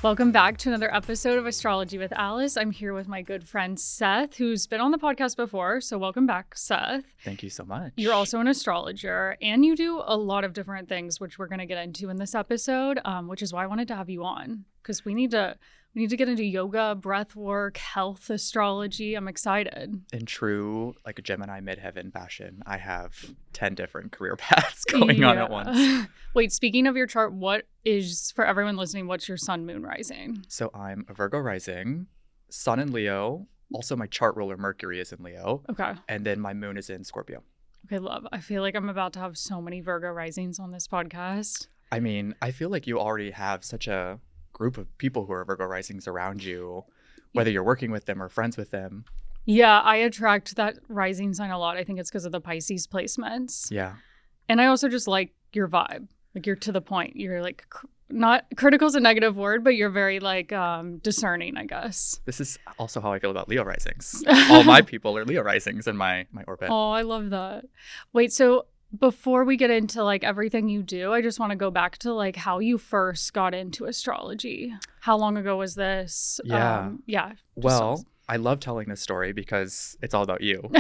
Welcome back to another episode of Astrology with Alice. I'm here with my good friend Seth, who's been on the podcast before. So welcome back, Seth. Thank you so much. You're also an astrologer, and you do a lot of different things, which we're going to get into in this episode, which is why I wanted to have you on, because we need to get into yoga, breath work, health astrology. I'm excited. In true, like a Gemini midheaven fashion, I have 10 different career paths going on at once. Wait, speaking of your chart, what is, for everyone listening, what's your sun, moon, rising? So I'm a Virgo rising, sun in Leo. Also, my chart ruler Mercury is in Leo. Okay. And then my moon is in Scorpio. Okay, love. I feel like I'm about to have so many Virgo risings on this podcast. I mean, I feel like you already have such a group of people who are Virgo risings around you, whether you're working with them or friends with them. Yeah, I attract that rising sign a lot. I think it's because of the Pisces placements. Yeah. And I also just like your vibe. Like, you're to the point. You're like, not critical is a negative word, but you're very like discerning, I guess. This is also how I feel about Leo risings. All my people are Leo risings in my orbit. Oh, I love that. Wait, so before we get into like everything you do, I just want to go back to like how you first got into astrology. How long ago was this? Yeah. Well, I love telling this story because it's all about you.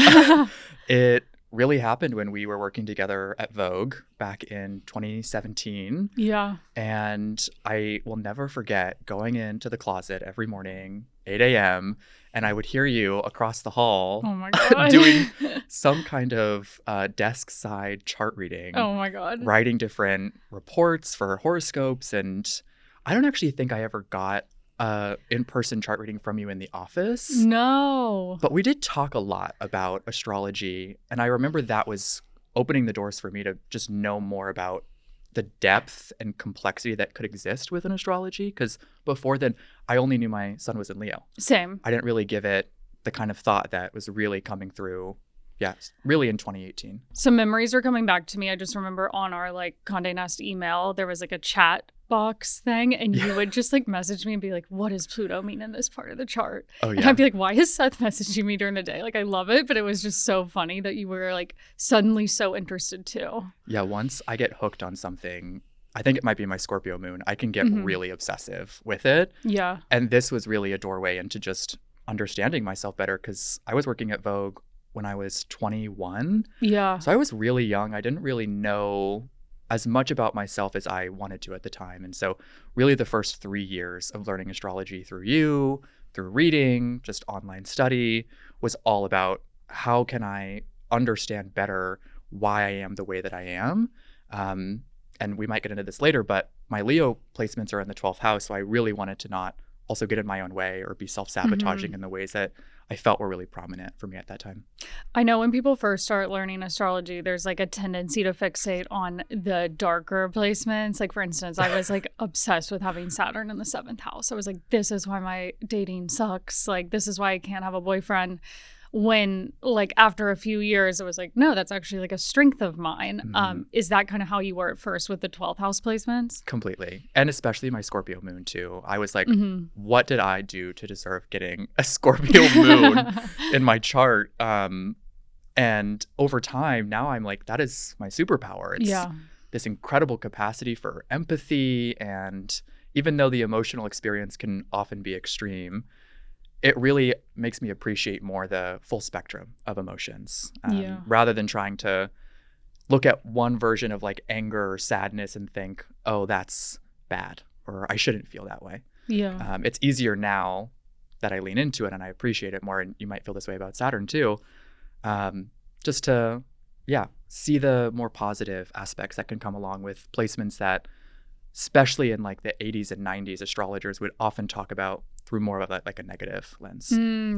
It really happened when we were working together at Vogue back in 2017. Yeah. And I will never forget going into the closet every morning, 8 a.m., and I would hear you across the hall doing some kind of desk side chart reading. Oh my God. Writing different reports for horoscopes. And I don't actually think I ever got in-person chart reading from you in the office. No. But we did talk a lot about astrology. And I remember that was opening the doors for me to just know more about the depth and complexity that could exist within astrology. Because before then, I only knew my sun was in Leo. Same. I didn't really give it the kind of thought that was really coming through. Yes, really in 2018. Some memories are coming back to me. I just remember on our like Condé Nast email, there was like a chat box thing, and you would just like message me and be like, what does Pluto mean in this part of the chart? Oh, yeah. And I'd be like, why is Seth messaging me during the day? Like, I love it, but it was just so funny that you were like suddenly so interested too. Yeah, once I get hooked on something, I think it might be my Scorpio moon, I can get really obsessive with it. Yeah. And this was really a doorway into just understanding myself better, because I was working at Vogue when I was 21. Yeah. So I was really young. I didn't really know as much about myself as I wanted to at the time. And so really the first 3 years of learning astrology through you, through reading, just online study, was all about how can I understand better why I am the way that I am. And we might get into this later, but my Leo placements are in the 12th house. So I really wanted to not also get in my own way or be self-sabotaging in the ways that I felt were really prominent for me at that time. I know when people first start learning astrology, there's like a tendency to fixate on the darker placements. Like, for instance, I was like obsessed with having Saturn in the 7th house. I was like, this is why my dating sucks. Like, this is why I can't have a boyfriend. When like after a few years, it was like, no, that's actually like a strength of mine. Is that kind of how you were at first with the 12th house placements? Completely. And especially my Scorpio moon too. I was like, what did I do to deserve getting a Scorpio moon in my chart? And over time, now I'm like, that is my superpower. It's this incredible capacity for empathy. And even though the emotional experience can often be extreme, it really makes me appreciate more the full spectrum of emotions, rather than trying to look at one version of like anger or sadness and think, oh, that's bad, or I shouldn't feel that way. Yeah. It's easier now that I lean into it and I appreciate it more. And you might feel this way about Saturn too. Just to, see the more positive aspects that can come along with placements that, especially in like the 80s and 90s, astrologers would often talk about through more of like a negative lens.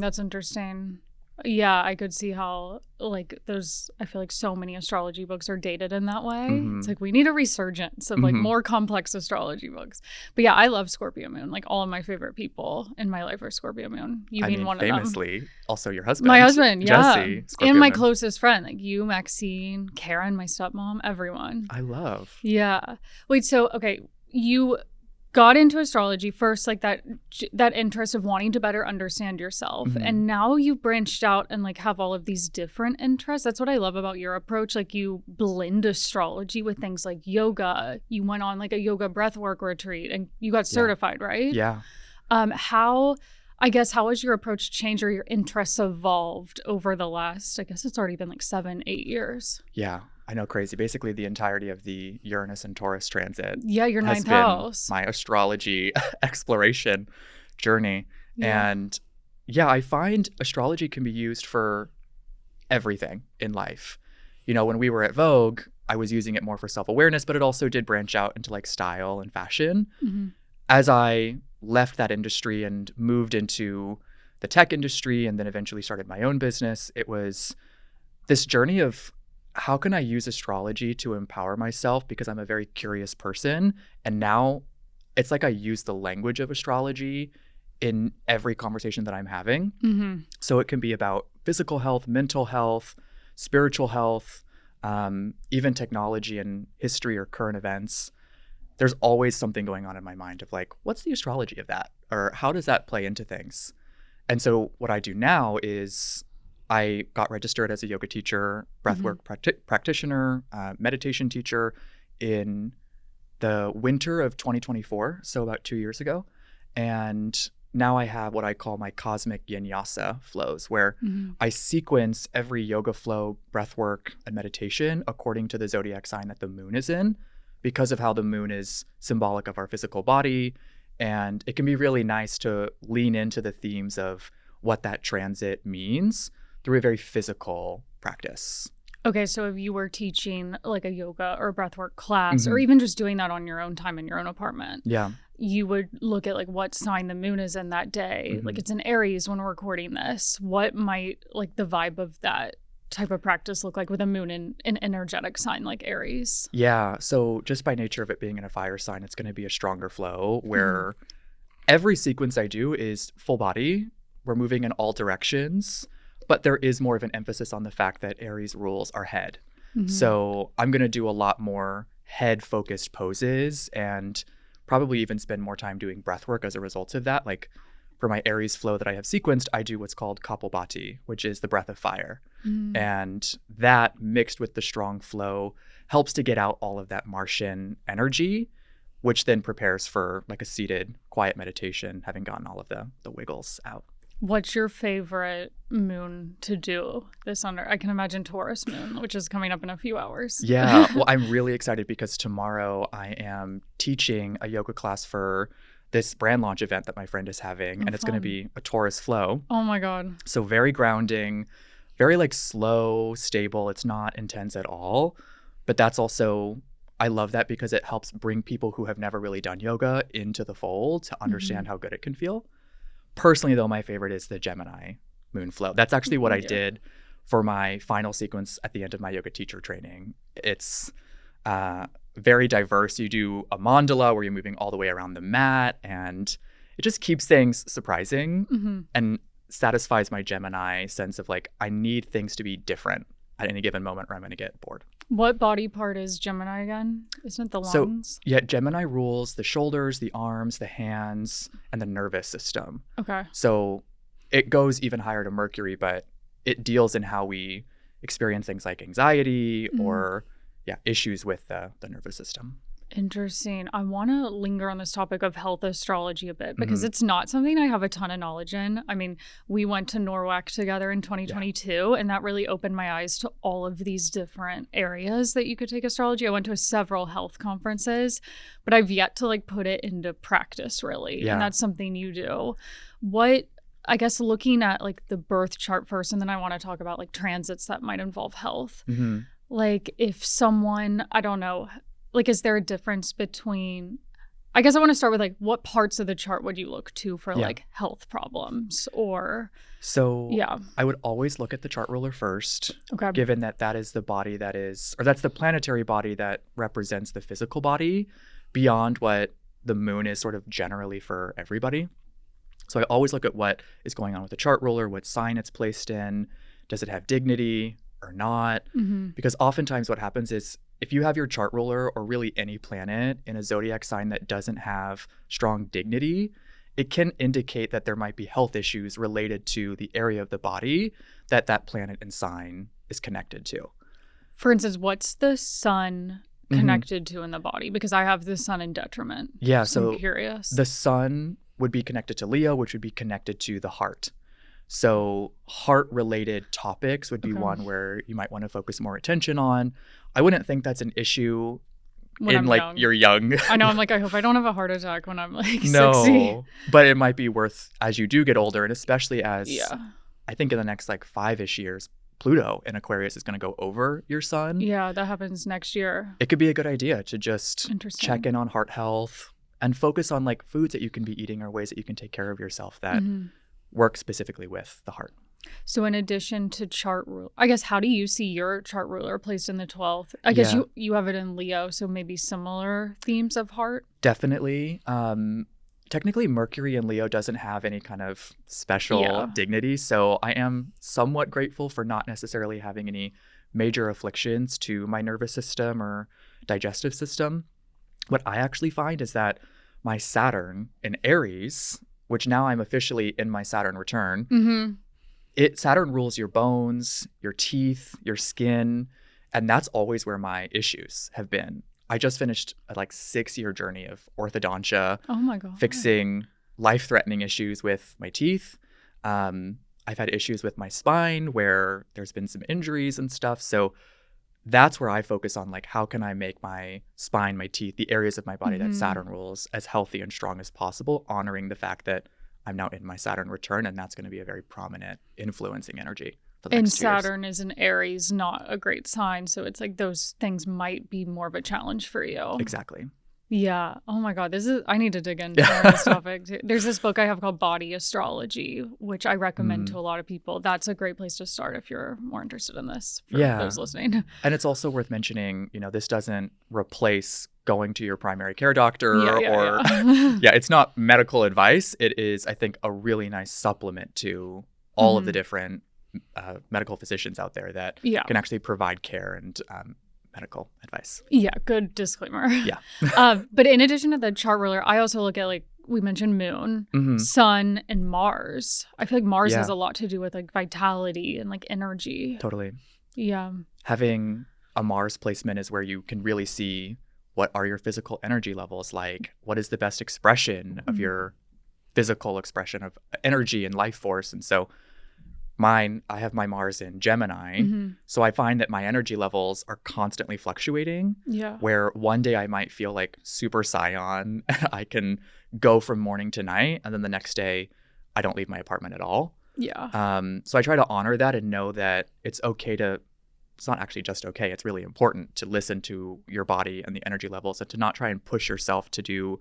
That's interesting. Yeah, I could see how like I feel like so many astrology books are dated in that way. It's like we need a resurgence of like more complex astrology books. But yeah, I love Scorpio moon. Like, all of my favorite people in my life are Scorpio moon. You being one of them. Famously, also your husband. My husband, yeah. Jesse, Scorpio and my moon. closest friend, like you, Maxine, Karen, my stepmom, everyone. I love. Yeah. Wait, so, okay, you got into astrology first, like that interest of wanting to better understand yourself. Mm-hmm. And now you branched out and like have all of these different interests. That's what I love about your approach. Like you blend astrology with things like yoga. You went on like a yoga breathwork retreat and you got certified, right? Yeah. How has your approach changed or your interests evolved over the last, I guess it's already been like 7-8 years? Yeah. I know, crazy. Basically, the entirety of the Uranus and Taurus transit. Yeah, your has ninth been house. my astrology exploration journey. Yeah. And yeah, I find astrology can be used for everything in life. You know, when we were at Vogue, I was using it more for self-awareness, but it also did branch out into like style and fashion. Mm-hmm. As I left that industry and moved into the tech industry and then eventually started my own business, it was this journey of how can I use astrology to empower myself, because I'm a very curious person. And now it's like I use the language of astrology in every conversation that I'm having. Mm-hmm. So it can be about physical health, mental health, spiritual health, even technology and history or current events. There's always something going on in my mind of like, what's the astrology of that? Or how does that play into things? And so what I do now is I got registered as a yoga teacher, breathwork practitioner, meditation teacher in the winter of 2024, so about 2 years ago. And now I have what I call my cosmic vinyasa flows, where I sequence every yoga flow, breathwork, and meditation according to the zodiac sign that the moon is in, because of how the moon is symbolic of our physical body. And it can be really nice to lean into the themes of what that transit means through a very physical practice. Okay, so if you were teaching like a yoga or breathwork class, or even just doing that on your own time in your own apartment, you would look at like what sign the moon is in that day. Like it's in Aries when we're recording this. What might like the vibe of that type of practice look like with a moon in an energetic sign like Aries? Yeah, so just by nature of it being in a fire sign, it's going to be a stronger flow where every sequence I do is full body. We're moving in all directions. But there is more of an emphasis on the fact that Aries rules our head. So I'm going to do a lot more head-focused poses and probably even spend more time doing breath work as a result of that. Like for my Aries flow that I have sequenced, I do what's called Kapalbhati, which is the breath of fire. And that mixed with the strong flow helps to get out all of that Martian energy, which then prepares for like a seated, quiet meditation, having gotten all of the wiggles out. What's your favorite moon to do this under? I can imagine Taurus moon, which is coming up in a few hours. Yeah, well, I'm really excited because tomorrow I am teaching a yoga class for this brand launch event that my friend is having, and it's going to be a Taurus flow. Oh my God. So very grounding, very like slow, stable. It's not intense at all, but that's also, I love that because it helps bring people who have never really done yoga into the fold to understand how good it can feel. Personally, though, my favorite is the Gemini moon flow. That's actually what I did for my final sequence at the end of my yoga teacher training. It's very diverse. You do a mandala where you're moving all the way around the mat, and it just keeps things surprising and satisfies my Gemini sense of like, I need things to be different at any given moment or I'm going to get bored. What body part is Gemini again? Isn't it the lungs? So yeah, Gemini rules the shoulders, the arms, the hands, and the nervous system. Okay. So it goes even higher to Mercury, but it deals in how we experience things like anxiety or issues with the nervous system. Interesting. I want to linger on this topic of health astrology a bit because it's not something I have a ton of knowledge in. I mean, we went to Norwalk together in 2022 and that really opened my eyes to all of these different areas that you could take astrology. I went to several health conferences, but I've yet to like put it into practice really. And that's something you do. What, I guess looking at like the birth chart first, and then I want to talk about like transits that might involve health. Like if someone, I don't know, like, is there a difference between, I guess I want to start with like, what parts of the chart would you look to for like health problems or? So I would always look at the chart ruler first, given that that is the body that is, or that's the planetary body that represents the physical body beyond what the moon is sort of generally for everybody. So I always look at what is going on with the chart ruler, what sign it's placed in, does it have dignity or not? Because oftentimes what happens is if you have your chart ruler or really any planet in a zodiac sign that doesn't have strong dignity, it can indicate that there might be health issues related to the area of the body that that planet and sign is connected to. For instance, what's the sun connected to in the body? Because I have the sun in detriment. Yeah, so so I'm curious. the sun would be connected to Leo, which would be connected to the heart. So heart-related topics would be one where you might want to focus more attention on. I wouldn't think that's an issue when I'm like young. You're young. I know. I'm like, I hope I don't have a heart attack when I'm like 60. No, but it might be worth as you do get older, and especially as I think in the next like 5-ish years, Pluto in Aquarius is going to go over your sun. Yeah, that happens next year. It could be a good idea to just check in on heart health and focus on like foods that you can be eating or ways that you can take care of yourself that work specifically with the heart. So in addition to chart rule, I guess, how do you see your chart ruler placed in the 12th? I guess you have it in Leo, so maybe similar themes of heart? Definitely. Technically, Mercury in Leo doesn't have any kind of special dignity, so I am somewhat grateful for not necessarily having any major afflictions to my nervous system or digestive system. What I actually find is that my Saturn in Aries, which now I'm officially in my Saturn return, Saturn rules your bones, your teeth, your skin, and that's always where my issues have been. I just finished a like 6-year journey of orthodontia. Oh my God. Fixing life-threatening issues with my teeth. I've had issues with my spine where there's been some injuries and stuff. So that's where I focus on like, how can I make my spine, my teeth, the areas of my body that Saturn rules as healthy and strong as possible, honoring the fact that I'm now in my Saturn return, and that's going to be a very prominent influencing energy for the next 2 years. Saturn is in Aries, not a great sign. So it's like those things might be more of a challenge for you. Exactly. Yeah. Oh my God. I need to dig into this topic too. There's this book I have called Body Astrology, which I recommend to a lot of people. That's a great place to start if you're more interested in this for those listening. And it's also worth mentioning, this doesn't replace going to your primary care doctor it's not medical advice. It is, I think, a really nice supplement to all of the different medical physicians out there that can actually provide care and medical advice. Yeah, good disclaimer. Yeah. But in addition to the chart ruler, I also look at like we mentioned moon, sun, and Mars. I feel like Mars has a lot to do with like vitality and like energy. Totally. Yeah. Having a Mars placement is where you can really see what are your physical energy levels like, what is the best expression of your physical expression of energy and life force. And so I have my Mars in Gemini, so I find that my energy levels are constantly fluctuating. Yeah. Where one day I might feel like super Scion, I can go from morning to night, and then the next day I don't leave my apartment at all. Yeah. So I try to honor that and know that it's okay it's not actually just okay, it's really important to listen to your body and the energy levels and to not try and push yourself to do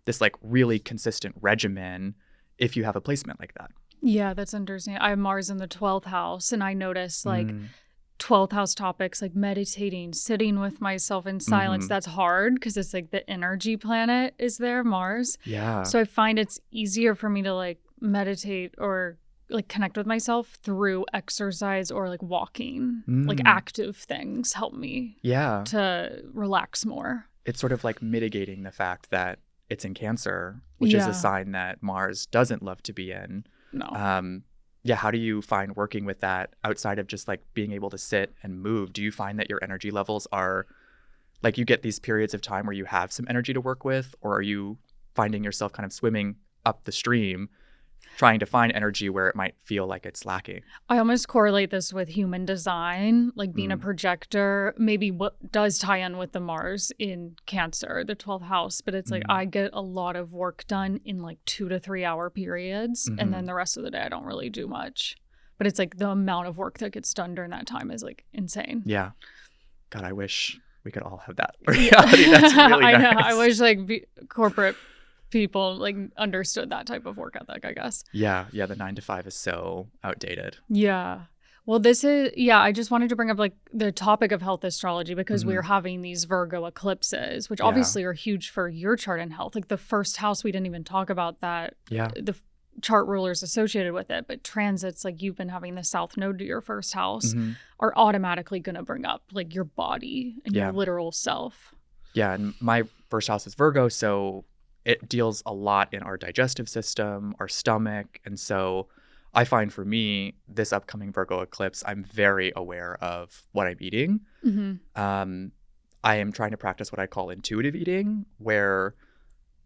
this like really consistent regimen if you have a placement like that. Yeah, that's interesting. I have Mars in the 12th house, and I notice like 12th house topics like meditating, sitting with myself in silence. That's hard because it's like the energy planet is there, Mars. Yeah. So I find it's easier for me to like meditate or like connect with myself through exercise or like walking. Like active things help me to relax more. It's sort of like mitigating the fact that it's in Cancer, which is a sign that Mars doesn't love to be in. No. How do you find working with that outside of just like being able to sit and move? Do you find that your energy levels are like you get these periods of time where you have some energy to work with, or are you finding yourself kind of swimming up the stream trying to find energy where it might feel like it's lacking? I almost correlate this with human design, like being a projector, maybe what does tie in with the Mars in Cancer, the 12th house. But it's like I get a lot of work done in like 2 to 3 hour periods. And then the rest of the day, I don't really do much. But it's like the amount of work that gets done during that time is like insane. Yeah. God, I wish we could all have that reality. That's really nice. I know. I wish like corporate people like understood that type of work ethic, I guess. Yeah. The 9 to 5 is so outdated. Yeah. Well, this is, I just wanted to bring up like the topic of health astrology because we're having these Virgo eclipses, which obviously are huge for your chart and health. Like the first house, we didn't even talk about that. Yeah. chart rulers associated with it, but transits, like you've been having the south node to your first house, are automatically going to bring up like your body and your literal self. Yeah. And my first house is Virgo. So it deals a lot in our digestive system, our stomach. And so I find for me, this upcoming Virgo eclipse, I'm very aware of what I'm eating. I am trying to practice what I call intuitive eating, where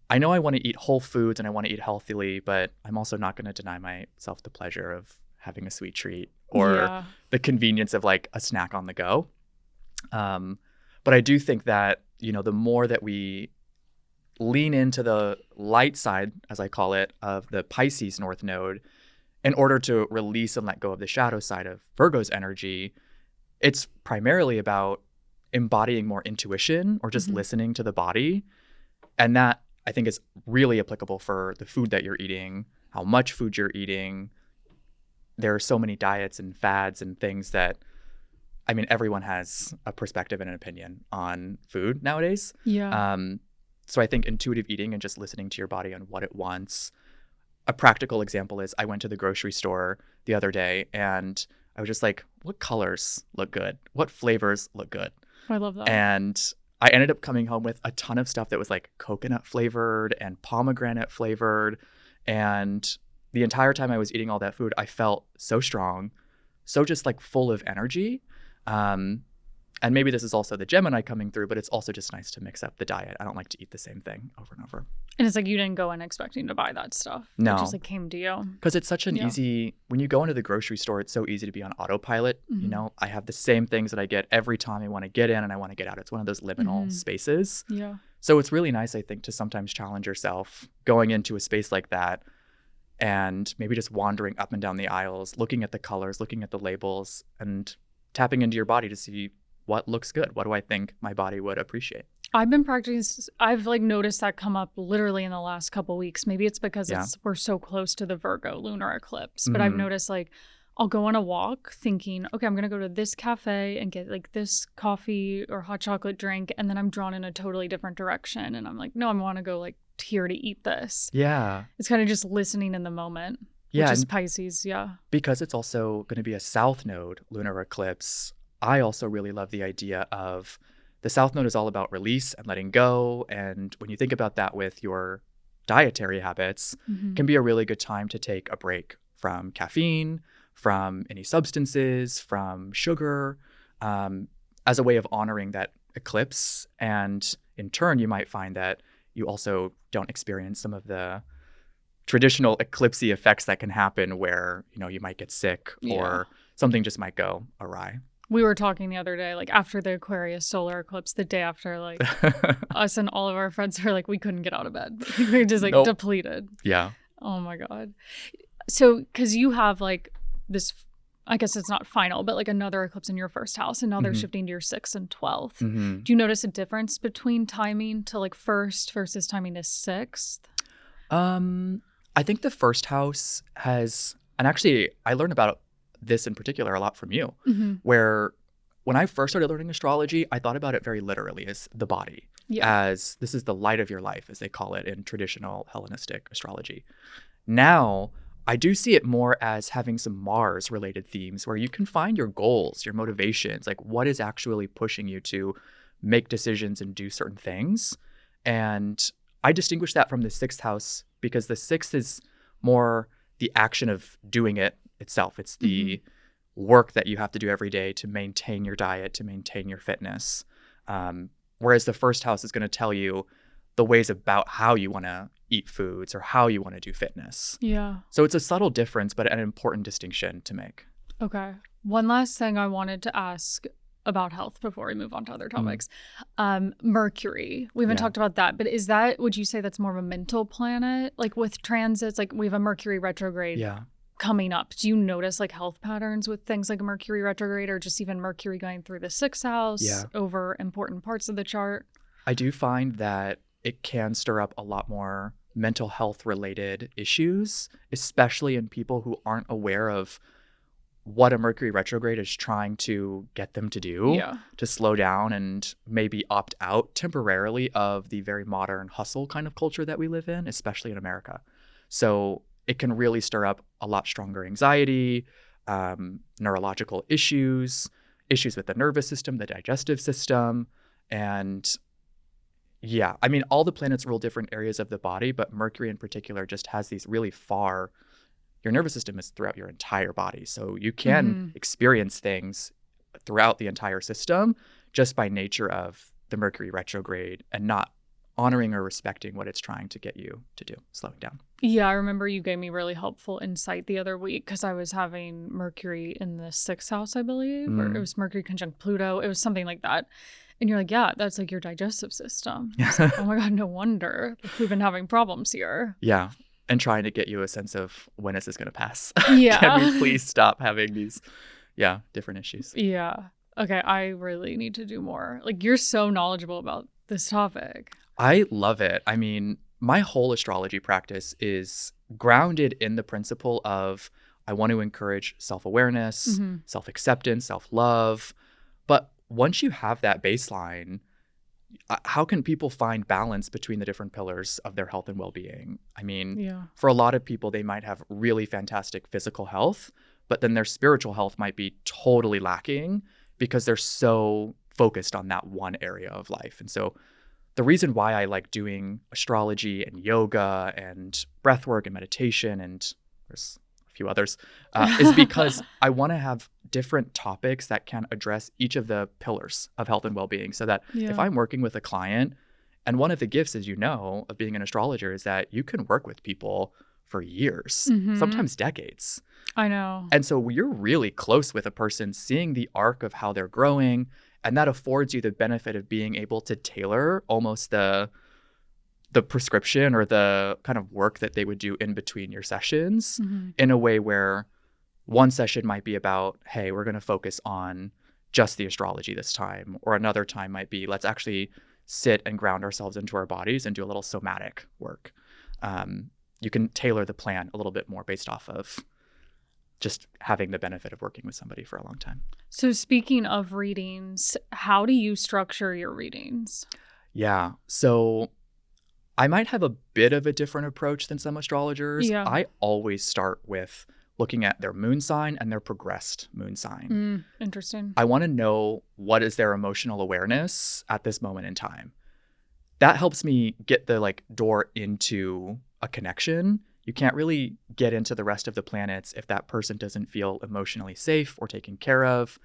I know I want to eat whole foods and I want to eat healthily, but I'm also not going to deny myself the pleasure of having a sweet treat or the convenience of like a snack on the go. But I do think that, you know, the more that we lean into the light side, as I call it, of the Pisces North Node, in order to release and let go of the shadow side of Virgo's energy, it's primarily about embodying more intuition or just listening to the body. And that, I think, is really applicable for the food that you're eating, how much food you're eating. There are so many diets and fads and things that, I mean, everyone has a perspective and an opinion on food nowadays. So I think intuitive eating and just listening to your body on what it wants. A practical example is I went to the grocery store the other day and I was just like, what colors look good? What flavors look good? I love that. And I ended up coming home with a ton of stuff that was like coconut flavored and pomegranate flavored. And the entire time I was eating all that food, I felt so strong, so just like full of energy. And maybe this is also the Gemini coming through, but it's also just nice to mix up the diet. I don't like to eat the same thing over and over. And it's like you didn't go in expecting to buy that stuff. No. It just like came to you. Because it's such an easy, when you go into the grocery store, it's so easy to be on autopilot. You know, I have the same things that I get every time I want to get in and I want to get out. It's one of those liminal spaces. So it's really nice, I think, to sometimes challenge yourself going into a space like that and maybe just wandering up and down the aisles, looking at the colors, looking at the labels, and tapping into your body to see what looks good. What do I think my body would appreciate? I've been practicing. I've like noticed that come up literally in the last couple of weeks. Maybe it's because we're so close to the Virgo lunar eclipse, but I've noticed like I'll go on a walk thinking, okay, I'm going to go to this cafe and get like this coffee or hot chocolate drink. And then I'm drawn in a totally different direction. And I'm like, no, I want to go like here to eat this. Yeah. It's kind of just listening in the moment, which is Pisces. Yeah. Because it's also going to be a South Node lunar eclipse. I also really love the idea of the South Node is all about release and letting go. And when you think about that with your dietary habits, can be a really good time to take a break from caffeine, from any substances, from sugar, as a way of honoring that eclipse. And in turn, you might find that you also don't experience some of the traditional eclipsy effects that can happen where, you know, you might get sick or something just might go awry. We were talking the other day, like after the Aquarius solar eclipse, the day after, like us and all of our friends were like, we couldn't get out of bed. We were just like depleted. Yeah. Oh my God. So, because you have like this, I guess it's not final, but like another eclipse in your first house, and now they're shifting to your 6th and 12th. Do you notice a difference between timing to like first versus timing to 6th? I think the first house has, and actually I learned about this in particular a lot from you, where when I first started learning astrology, I thought about it very literally as the body, as this is the light of your life, as they call it in traditional Hellenistic astrology. Now, I do see it more as having some Mars-related themes where you can find your goals, your motivations, like what is actually pushing you to make decisions and do certain things. And I distinguish that from the 6th house because the 6th is more the action of doing it itself. It's the work that you have to do every day to maintain your diet, to maintain your fitness. Whereas the first house is going to tell you the ways about how you want to eat foods or how you want to do fitness. Yeah. So it's a subtle difference, but an important distinction to make. Okay. One last thing I wanted to ask about health before we move on to other topics. Mercury. We haven't talked about that, but is that, would you say that's more of a mental planet? Like with transits, like we have a Mercury retrograde coming up. Do you notice like health patterns with things like Mercury retrograde or just even Mercury going through the 6th house over important parts of the chart? I do find that it can stir up a lot more mental health related issues, especially in people who aren't aware of what a Mercury retrograde is trying to get them to do, to slow down and maybe opt out temporarily of the very modern hustle kind of culture that we live in, especially in America. So it can really stir up a lot stronger anxiety, neurological issues with the nervous system, the digestive system. And yeah, I mean, all the planets rule different areas of the body, but Mercury in particular just has these really far, your nervous system is throughout your entire body. So you can experience things throughout the entire system just by nature of the Mercury retrograde and not honoring or respecting what it's trying to get you to do, slowing down. Yeah, I remember you gave me really helpful insight the other week because I was having Mercury in the 6th house, I believe, or it was Mercury conjunct Pluto. It was something like that. And you're like, yeah, that's like your digestive system. I was like, oh my God, no wonder. Like, we've been having problems here. Yeah. And trying to get you a sense of when is this going to pass? Yeah. Can we please stop having these, different issues? Yeah. Okay, I really need to do more. Like, you're so knowledgeable about this topic. I love it. I mean, my whole astrology practice is grounded in the principle of I want to encourage self-awareness, self-acceptance, self-love. But once you have that baseline, how can people find balance between the different pillars of their health and well-being? I mean, for a lot of people, they might have really fantastic physical health, but then their spiritual health might be totally lacking because they're so focused on that one area of life. And so the reason why I like doing astrology and yoga and breathwork and meditation, and there's a few others, is because I want to have different topics that can address each of the pillars of health and well-being so that if I'm working with a client, and one of the gifts, as you know, of being an astrologer is that you can work with people for years, sometimes decades. I know. And so you're really close with a person, seeing the arc of how they're growing. And that affords you the benefit of being able to tailor almost the prescription or the kind of work that they would do in between your sessions in a way where one session might be about, hey, we're going to focus on just the astrology this time. Or another time might be, let's actually sit and ground ourselves into our bodies and do a little somatic work. You can tailor the plan a little bit more based off of just having the benefit of working with somebody for a long time. So speaking of readings, how do you structure your readings? Yeah. So I might have a bit of a different approach than some astrologers. Yeah. I always start with looking at their moon sign and their progressed moon sign. Interesting. I want to know what is their emotional awareness at this moment in time. That helps me get the door into a connection. You can't really get into the rest of the planets if that person doesn't feel emotionally safe or taken care of.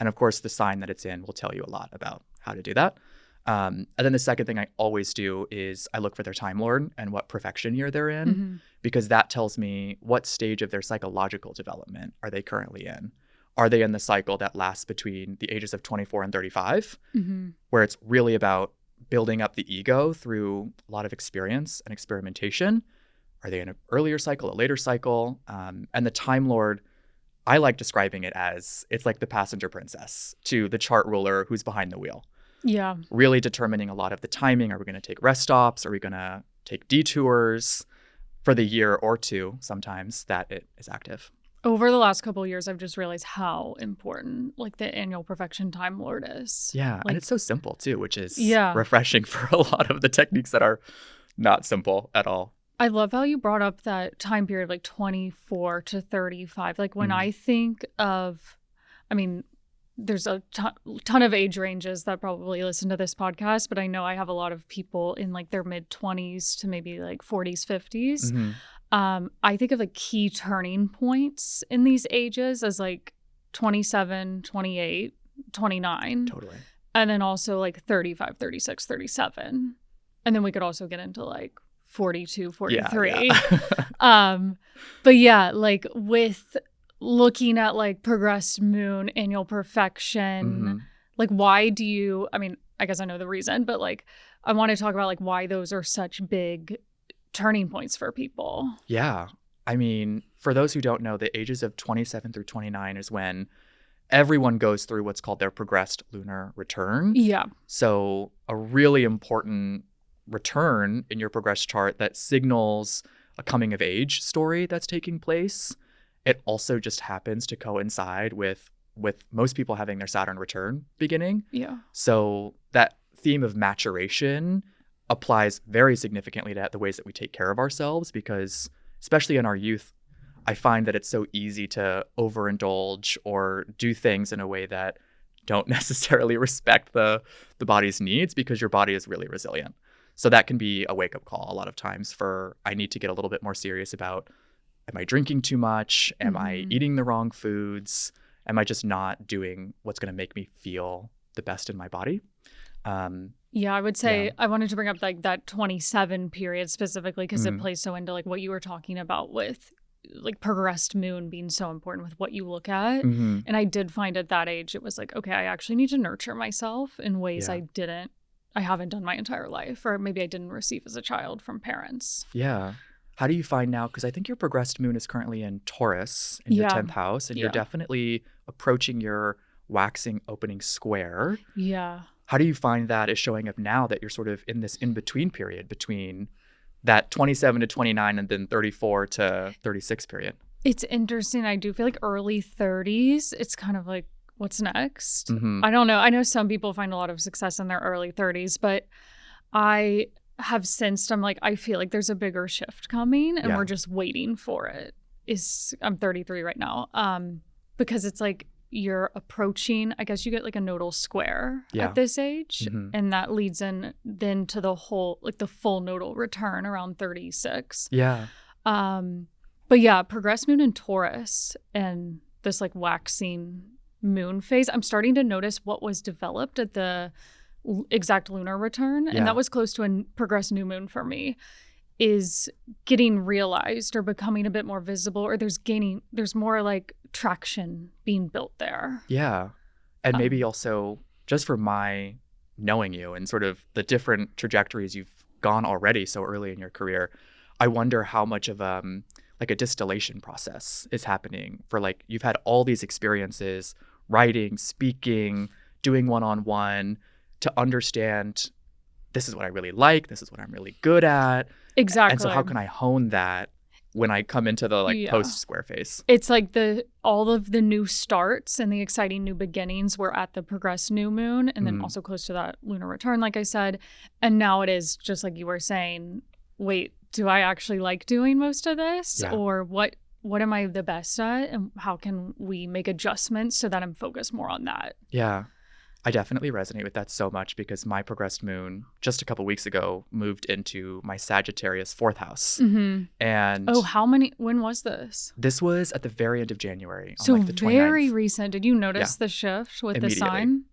And of course, the sign that it's in will tell you a lot about how to do that. And then the second thing I always do is I look for their Time Lord and what perfection year they're in, because that tells me what stage of their psychological development are they currently in. Are they in the cycle that lasts between the ages of 24 and 35, where it's really about building up the ego through a lot of experience and experimentation? Are they in an earlier cycle, a later cycle? And the Time Lord, I like describing it as it's like the passenger princess to the chart ruler who's behind the wheel. Yeah. Really determining a lot of the timing. Are we going to take rest stops? Are we going to take detours for the year or two sometimes that it is active? Over the last couple of years, I've just realized how important the annual perfection Time Lord is. Yeah. And it's so simple too, which is refreshing for a lot of the techniques that are not simple at all. I love how you brought up that time period, 24 to 35. When I think of, there's a ton of age ranges that probably listen to this podcast, but I know I have a lot of people in their mid 20s to maybe 40s, 50s. I think of key turning points in these ages as 27, 28, 29. Totally. And then also 35, 36, 37. And then we could also get into 42, 43. Yeah. But yeah, with looking at progressed moon, annual perfection, why do you, I guess I know the reason, but I want to talk about why those are such big turning points for people. Yeah. For those who don't know, the ages of 27 through 29 is when everyone goes through what's called their progressed lunar return. Yeah. So a really important return in your progress chart that signals a coming of age story that's taking place. It also just happens to coincide with most people having their Saturn return beginning. Yeah. So that theme of maturation applies very significantly to the ways that we take care of ourselves, because especially in our youth, I find that it's so easy to overindulge or do things in a way that don't necessarily respect the body's needs, because your body is really resilient. So that can be a wake-up call a lot of times for, I need to get a little bit more serious about, am I drinking too much? Am I eating the wrong foods? Am I just not doing what's going to make me feel the best in my body? Yeah, I would say I wanted to bring up like that 27 period specifically because it plays so into like what you were talking about with like progressed moon being so important with what you look at. And I did find at that age, it was like, okay, I actually need to nurture myself in ways I haven't done my entire life, or maybe I didn't receive as a child from parents. Yeah. How do you find now? Because I think your progressed moon is currently in Taurus in your 10th house, and you're definitely approaching your waxing opening square. Yeah. How do you find that is showing up now that you're sort of in this in-between period between that 27 to 29 and then 34 to 36 period? It's interesting. I do feel like early 30s, it's kind of like, what's next? I don't know. I know some people find a lot of success in their early 30s, but I have sensed, I'm like, I feel like there's a bigger shift coming and we're just waiting for it. I'm 33 right now. Because it's like you're approaching, I guess you get like a nodal square at this age. And that leads in then to the whole, like the full nodal return around 36. Yeah. But yeah, progressed moon in Taurus and this like waxing moon phase, I'm starting to notice what was developed at the exact lunar return, and that was close to a progressed new moon for me, is getting realized or becoming a bit more visible, or there's more like traction being built there. Yeah. And maybe also just for my knowing you and sort of the different trajectories you've gone already so early in your career, I wonder how much of like a distillation process is happening for, like, you've had all these experiences, writing, speaking, doing one-on-one, to understand this is what I really like, this is what I'm really good at. Exactly. And so how can I hone that when I come into the like post square phase? It's like all of the new starts and the exciting new beginnings were at the progressed new moon, and then also close to that lunar return, like I said. And now it is just like you were saying, wait, do I actually like doing most of this? Or what am I the best at? And how can we make adjustments so that I'm focused more on that? Yeah. I definitely resonate with that so much, because my progressed moon just a couple weeks ago moved into my Sagittarius 4th house. And when was this? This was at the very end of January. So on like the 29th. Very recent. Did you notice the shift with the sign?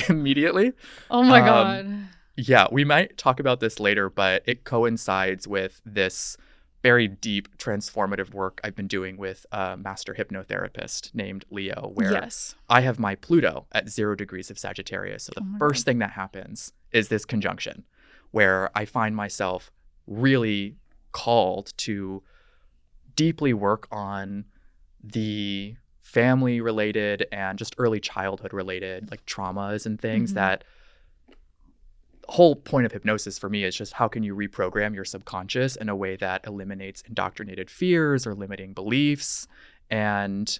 Immediately. Oh my God. Yeah, we might talk about this later, but it coincides with this very deep transformative work I've been doing with a master hypnotherapist named Leo, where I have my Pluto at 0 degrees of Sagittarius. So the first thing that happens is this conjunction where I find myself really called to deeply work on the family related and just early childhood related like traumas and things that whole point of hypnosis for me is just how can you reprogram your subconscious in a way that eliminates indoctrinated fears or limiting beliefs. And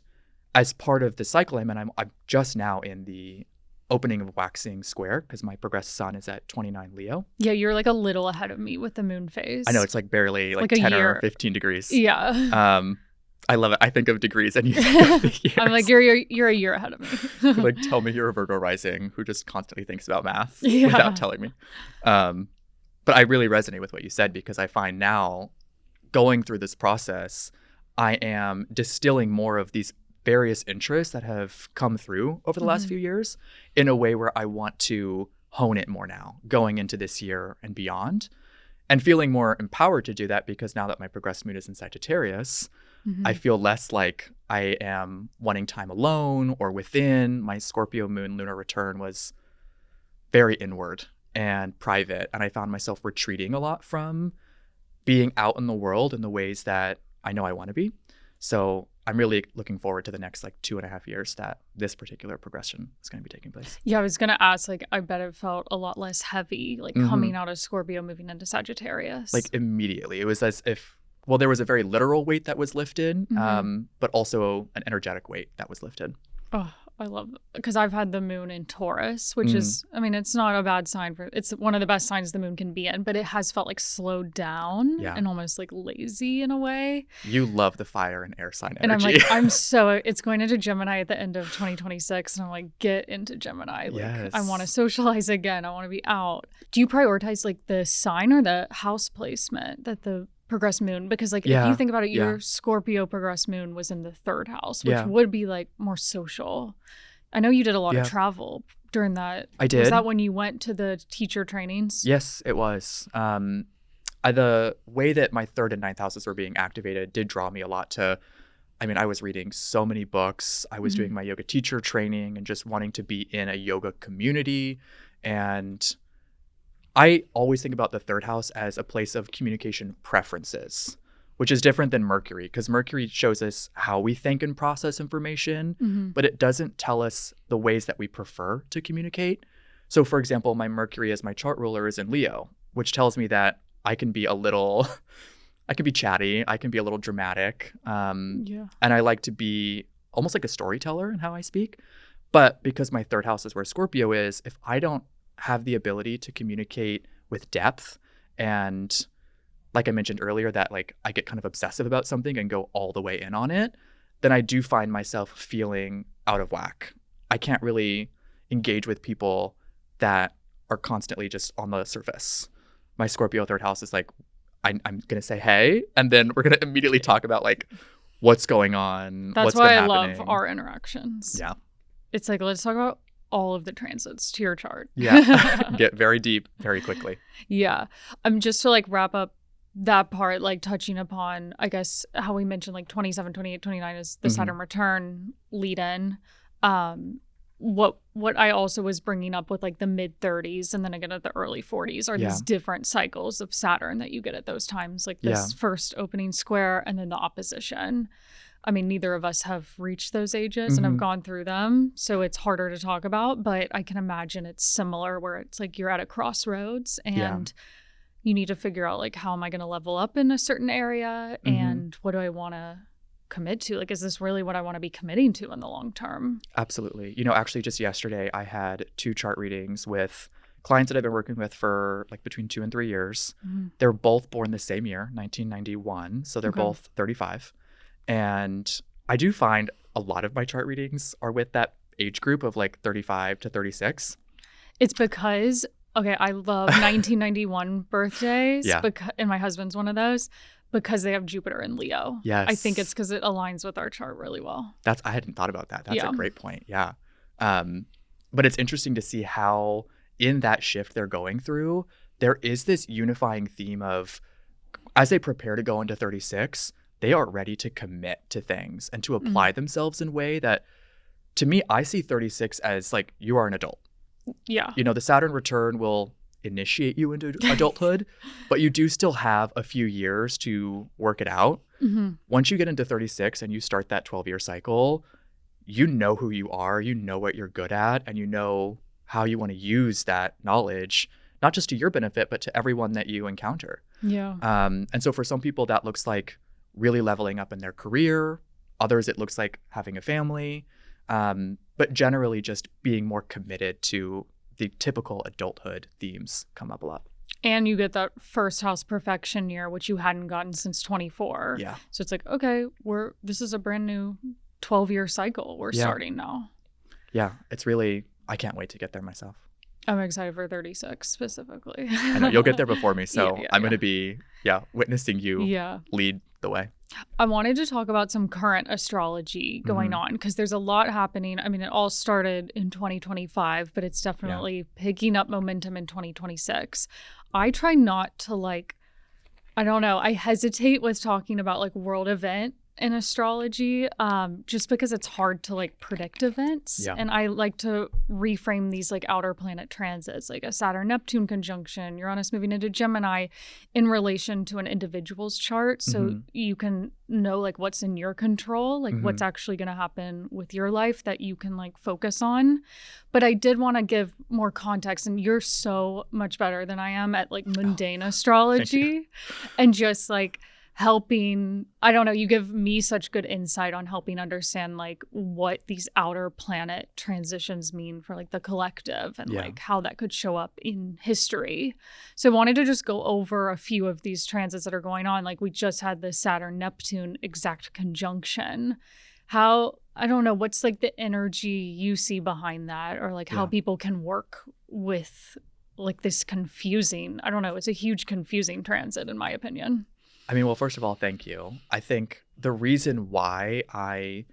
as part of the cycle I'm just now in the opening of waxing square, because my progressed sun is at 29 Leo. Yeah, you're like a little ahead of me with the moon phase. I know, it's like barely like 10 or 15 degrees. Yeah. I love it. I think of degrees and you think of the years. I'm like, you're a year ahead of me. Like, tell me you're a Virgo rising who just constantly thinks about math without telling me. But I really resonate with what you said, because I find now going through this process, I am distilling more of these various interests that have come through over the last few years in a way where I want to hone it more now going into this year and beyond, and feeling more empowered to do that, because now that my progressed moon is in Sagittarius, I feel less like I am wanting time alone or within. My Scorpio moon lunar return was very inward and private, and I found myself retreating a lot from being out in the world in the ways that I know I want to be. So I'm really looking forward to the next like 2.5 years that this particular progression is going to be taking place. Yeah, I was going to ask, like, I bet it felt a lot less heavy, like coming out of Scorpio, moving into Sagittarius. Like immediately. It was as if, well, there was a very literal weight that was lifted, but also an energetic weight that was lifted. Oh, I love, because I've had the moon in Taurus, which is, I mean, it's not a bad sign it's one of the best signs the moon can be in, but it has felt like slowed down and almost like lazy in a way. You love the fire and air sign energy. And I'm like, it's going into Gemini at the end of 2026. And I'm like, get into Gemini. Like, I want to socialize again. I want to be out. Do you prioritize like the sign or the house placement that the progressed moon? Because like if you think about it, your Scorpio progressed moon was in the 3rd house, which would be like more social. I know you did a lot of travel during that. I did. Was that when you went to the teacher trainings? Yes, it was. The way that my 3rd and 9th houses were being activated did draw me a lot to, I mean, I was reading so many books. I was doing my yoga teacher training and just wanting to be in a yoga community. And I always think about the 3rd house as a place of communication preferences, which is different than Mercury, because Mercury shows us how we think and process information, but it doesn't tell us the ways that we prefer to communicate. So for example, my Mercury as my chart ruler is in Leo, which tells me that I can be chatty, I can be a little dramatic. And I like to be almost like a storyteller in how I speak. But because my 3rd house is where Scorpio is, if I don't have the ability to communicate with depth, and like I mentioned earlier, that like I get kind of obsessive about something and go all the way in on it, then I do find myself feeling out of whack. I can't really engage with people that are constantly just on the surface. My Scorpio 3rd house is like, I'm going to say, hey, and then we're going to immediately talk about like what's going on. That's what's why been I happening. love our interactions. Yeah. It's like, let's talk about all of the transits to your chart. Yeah. Get very deep very quickly. Yeah. Just to like wrap up that part, like touching upon, I guess, how we mentioned like 27, 28, 29 is the Saturn return lead in. What I also was bringing up with like the mid 30s and then again at the early 40s are these different cycles of Saturn that you get at those times, like this first opening square and then the opposition. I mean, neither of us have reached those ages and have gone through them, so it's harder to talk about, but I can imagine it's similar where it's like you're at a crossroads and you need to figure out like, how am I going to level up in a certain area and what do I want to commit to? Like, is this really what I want to be committing to in the long term? Absolutely. You know, actually just yesterday I had 2 chart readings with clients that I've been working with for like between 2 and 3 years. They're both born the same year, 1991. So they're both 35. And I do find a lot of my chart readings are with that age group of like 35 to 36. It's because, okay, I love 1991 birthdays. And my husband's one of those. Because they have Jupiter in Leo. Yes. I think it's because it aligns with our chart really well. I hadn't thought about that. That's a great point. Yeah. But it's interesting to see how in that shift they're going through, there is this unifying theme of, as they prepare to go into 36, they are ready to commit to things and to apply themselves in a way that, to me, I see 36 as like, you are an adult. Yeah. You know, the Saturn return will initiate you into adulthood, but you do still have a few years to work it out. Once you get into 36 and you start that 12-year cycle, you know who you are, you know what you're good at, and you know how you want to use that knowledge, not just to your benefit, but to everyone that you encounter. Yeah. And so for some people, that looks like really leveling up in their career. Others, it looks like having a family. But generally just being more committed to the typical adulthood themes come up a lot. And you get that first house perfection year, which you hadn't gotten since 24. Yeah. So it's like, okay, this is a brand new 12-year cycle we're starting now. Yeah. It's really, I can't wait to get there myself. I'm excited for 36 specifically. I know you'll get there before me. So I'm going to be, witnessing you lead the way. I wanted to talk about some current astrology going on because there's a lot happening. I mean, it all started in 2025, but it's definitely picking up momentum in 2026. I try not to I don't know. I hesitate with talking about like world event in astrology just because it's hard to predict events. Yeah. And I like to reframe these outer planet transits, like a Saturn-Neptune conjunction, Uranus moving into Gemini in relation to an individual's chart. So you can know what's in your control, what's actually going to happen with your life that you can focus on. But I did want to give more context, and you're so much better than I am at mundane astrology and just helping, I don't know, you give me such good insight on helping understand like what these outer planet transitions mean for like the collective and like how that could show up in history. So I wanted to just go over a few of these transits that are going on. Like we just had the Saturn-Neptune exact conjunction. How, I don't know, what's like the energy you see behind that, or like how people can work with like this confusing, I don't know, it's a huge confusing transit in my opinion. I mean, well, first of all, thank you. I think the reason why I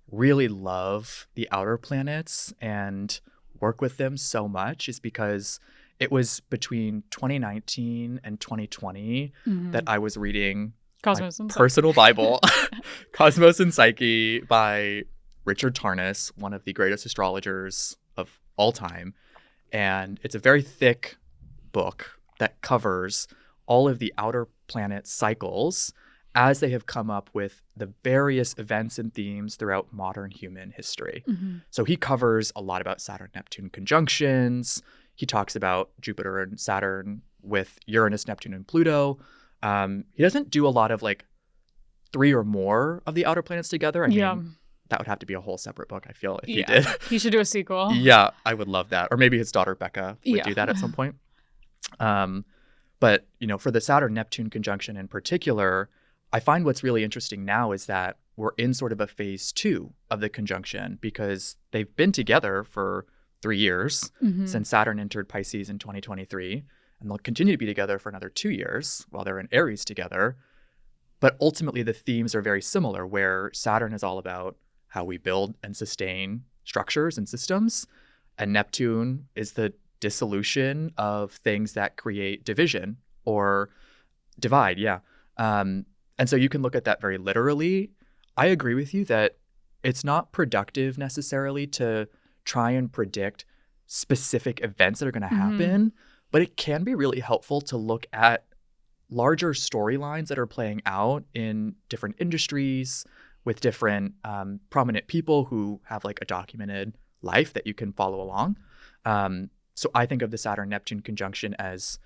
really love the outer planets and work with them so much is because it was between 2019 and 2020 that I was reading Cosmos and personal Bible, Cosmos and Psyche by Richard Tarnas, one of the greatest astrologers of all time. And it's a very thick book that covers all of the outer planet cycles as they have come up with the various events and themes throughout modern human history. So he covers a lot about Saturn-Neptune conjunctions. He talks about Jupiter and Saturn with Uranus, Neptune, and Pluto. He doesn't do a lot of like 3 or more of the outer planets together. I mean, that would have to be a whole separate book, I feel, if he did. He should do a sequel. Yeah, I would love that. Or maybe his daughter Becca would do that at some point. But, you know, for the Saturn-Neptune conjunction in particular, I find what's really interesting now is that we're in sort of a phase 2 of the conjunction because they've been together for 3 years since Saturn entered Pisces in 2023, and they'll continue to be together for another 2 years while they're in Aries together. But ultimately, the themes are very similar, where Saturn is all about how we build and sustain structures and systems, and Neptune is the dissolution of things that create division or divide. And so you can look at that very literally. I agree with you that it's not productive necessarily to try and predict specific events that are going to happen, but it can be really helpful to look at larger storylines that are playing out in different industries with different prominent people who have like a documented life that you can follow along. So I think of the Saturn-Neptune conjunction as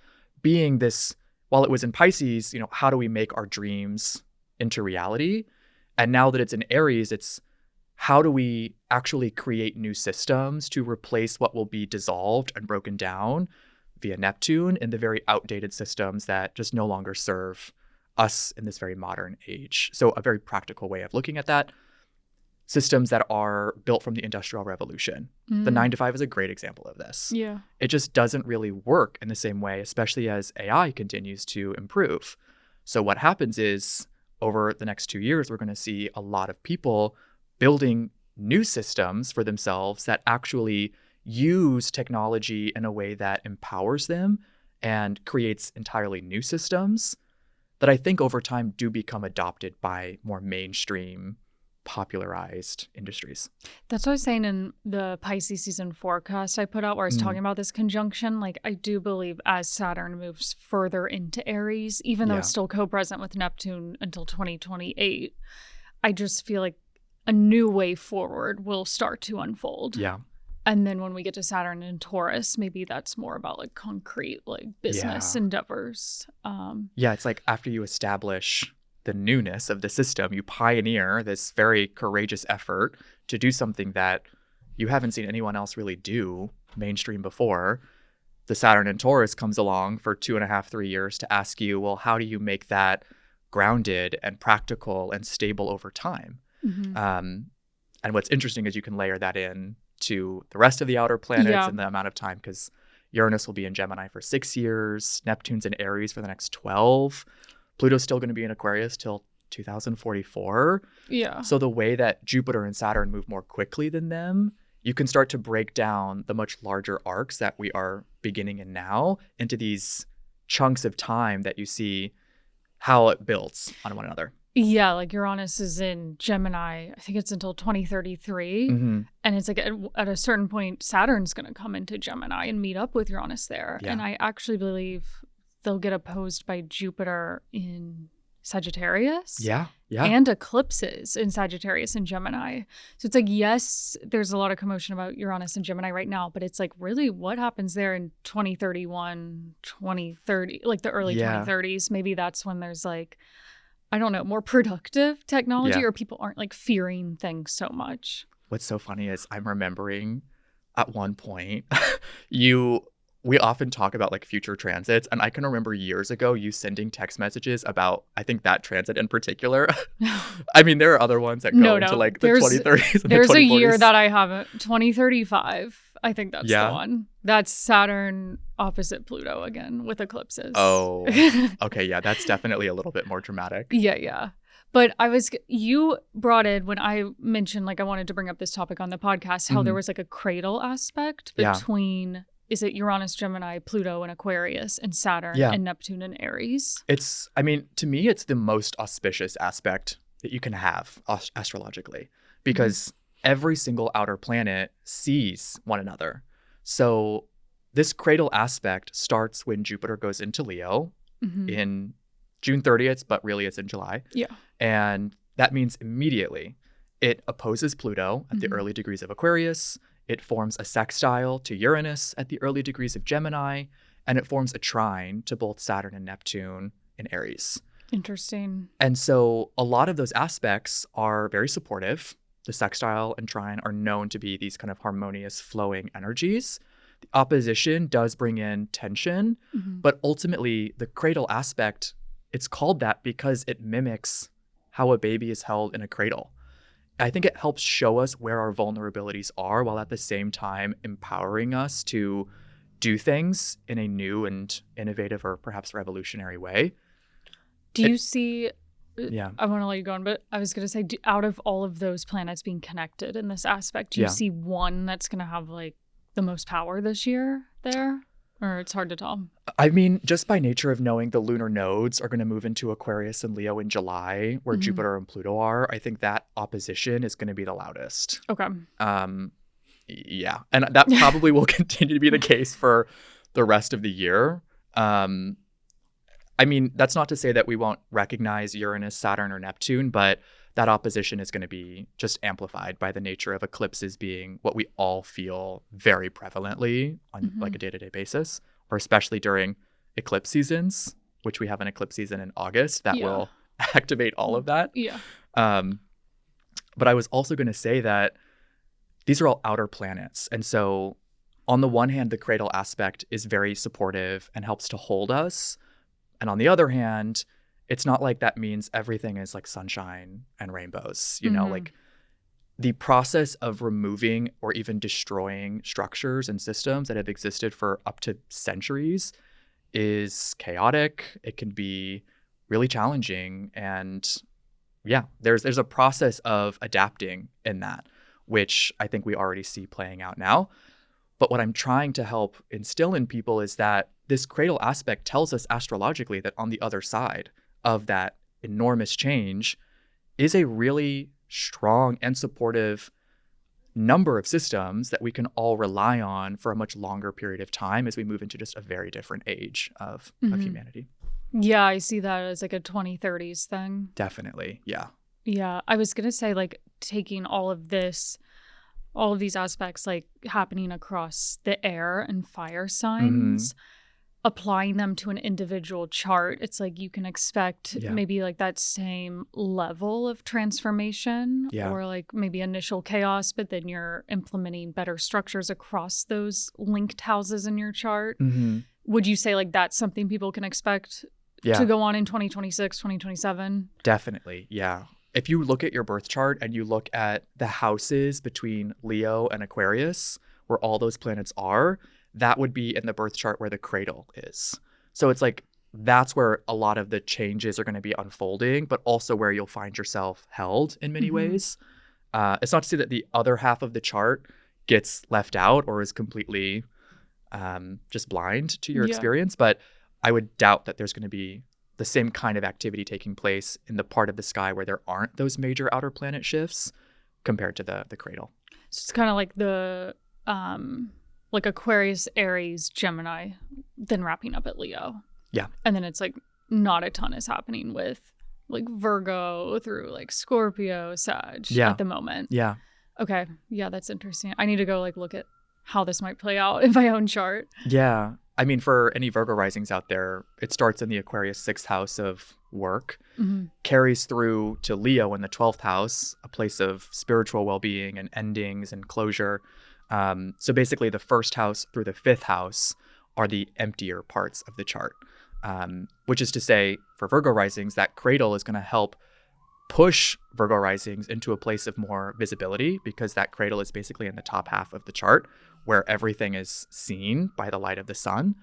being this, while it was in Pisces, you know, how do we make our dreams into reality? And now that it's in Aries, it's how do we actually create new systems to replace what will be dissolved and broken down via Neptune in the very outdated systems that just no longer serve us in this very modern age. So a very practical way of looking at that. Systems that are built from the Industrial Revolution. The 9-to-5 is a great example of this. Yeah. It just doesn't really work in the same way, especially as AI continues to improve. So what happens is over the next 2 years, we're going to see a lot of people building new systems for themselves that actually use technology in a way that empowers them and creates entirely new systems that I think over time do become adopted by more mainstream popularized industries. That's what I was saying in the Pisces season forecast I put out, where I was talking about this conjunction. Like, I do believe as Saturn moves further into Aries, even though it's still co-present with Neptune until 2028, I just feel like a new way forward will start to unfold. Yeah. And then when we get to Saturn and Taurus, maybe that's more about like concrete, like business endeavors. It's like after you establish the newness of the system, you pioneer this very courageous effort to do something that you haven't seen anyone else really do mainstream before. The Saturn and Taurus comes along for 2.5, 3 years to ask you, well, how do you make that grounded and practical and stable over time? And what's interesting is you can layer that in to the rest of the outer planets and the amount of time, because Uranus will be in Gemini for 6 years, Neptune's in Aries for the next 12. Pluto's still going to be in Aquarius till 2044. Yeah. So the way that Jupiter and Saturn move more quickly than them, you can start to break down the much larger arcs that we are beginning in now into these chunks of time that you see how it builds on one another. Yeah, like Uranus is in Gemini, I think it's until 2033. And it's like at a certain point, Saturn's going to come into Gemini and meet up with Uranus there. And I actually believe they'll get opposed by Jupiter in Sagittarius. Yeah. And eclipses in Sagittarius and Gemini. So it's like, yes, there's a lot of commotion about Uranus and Gemini right now, but it's like, really, what happens there in 2031, 2030, like the early 2030s? Maybe that's when there's like I don't know, more productive technology, Yeah. or people aren't like fearing things so much. What's so funny is I'm remembering at one point we often talk about like future transits, and I can remember years ago you sending text messages about, I think, that transit in particular. I mean, there are other ones that go into like the 2030s and the 2040s. There's a year that I haven't, 2035. I think that's Yeah. the one. That's Saturn opposite Pluto again with eclipses. Oh, okay. Yeah, that's definitely a little bit more dramatic. Yeah. But you brought in, when I mentioned like I wanted to bring up this topic on the podcast, how there was like a cradle aspect between, is it Uranus, Gemini, Pluto, and Aquarius, and Saturn and Neptune and Aries? I mean, to me, it's the most auspicious aspect that you can have astrologically, because every single outer planet sees one another. So this cradle aspect starts when Jupiter goes into Leo in June 30th, but really it's in July. Yeah. And that means immediately it opposes Pluto at the early degrees of Aquarius. It forms a sextile to Uranus at the early degrees of Gemini, and it forms a trine to both Saturn and Neptune in Aries. Interesting. And so a lot of those aspects are very supportive. The sextile and trine are known to be these kind of harmonious flowing energies. The opposition does bring in tension, but ultimately the cradle aspect, it's called that because it mimics how a baby is held in a cradle. I think it helps show us where our vulnerabilities are, while at the same time empowering us to do things in a new and innovative or perhaps revolutionary way. Do you see... Yeah. I want to let you go on, but I was going to say, out of all of those planets being connected in this aspect, do you see one that's going to have like the most power this year there? Or it's hard to tell? I mean, just by nature of knowing the lunar nodes are going to move into Aquarius and Leo in July, where Jupiter and Pluto are, I think that opposition is going to be the loudest. Okay. Yeah. And that probably will continue to be the case for the rest of the year. I mean, that's not to say that we won't recognize Uranus, Saturn, or Neptune, but that opposition is going to be just amplified by the nature of eclipses being what we all feel very prevalently on like a day-to-day basis, or especially during eclipse seasons, which we have an eclipse season in August that will activate all of that. Yeah. But I was also going to say that these are all outer planets. And so on the one hand, the cradle aspect is very supportive and helps to hold us. And on the other hand, it's not like that means everything is like sunshine and rainbows, you know, like the process of removing or even destroying structures and systems that have existed for up to centuries is chaotic. It can be really challenging. And yeah, there's a process of adapting in that, which I think we already see playing out now. But what I'm trying to help instill in people is that this cradle aspect tells us astrologically that on the other side of that enormous change is a really strong and supportive number of systems that we can all rely on for a much longer period of time as we move into just a very different age of humanity. Yeah, I see that as like a 2030s thing. Definitely. Yeah. Yeah. I was going to say, like, taking all of these aspects like happening across the air and fire signs, applying them to an individual chart, it's like you can expect maybe like that same level of transformation or like maybe initial chaos, but then you're implementing better structures across those linked houses in your chart. Would you say like that's something people can expect to go on in 2026, 2027? Definitely. Yeah. If you look at your birth chart and you look at the houses between Leo and Aquarius, where all those planets are, that would be in the birth chart where the cradle is. So it's like that's where a lot of the changes are going to be unfolding, but also where you'll find yourself held in many ways. It's not to say that the other half of the chart gets left out or is completely just blind to your experience, but I would doubt that there's going to be the same kind of activity taking place in the part of the sky where there aren't those major outer planet shifts compared to the cradle. So it's kind of like the like Aquarius, Aries, Gemini, then wrapping up at Leo. Yeah. And then it's like not a ton is happening with like Virgo through like Scorpio, Sag at the moment. Yeah. Okay. Yeah, that's interesting. I need to go like look at how this might play out in my own chart. Yeah. I mean, for any Virgo risings out there, it starts in the Aquarius 6th house of work, carries through to Leo in the 12th house, a place of spiritual well-being and endings and closure. So basically the 1st house through the 5th house are the emptier parts of the chart, which is to say for Virgo risings, that cradle is going to help push Virgo risings into a place of more visibility, because that cradle is basically in the top half of the chart where everything is seen by the light of the sun.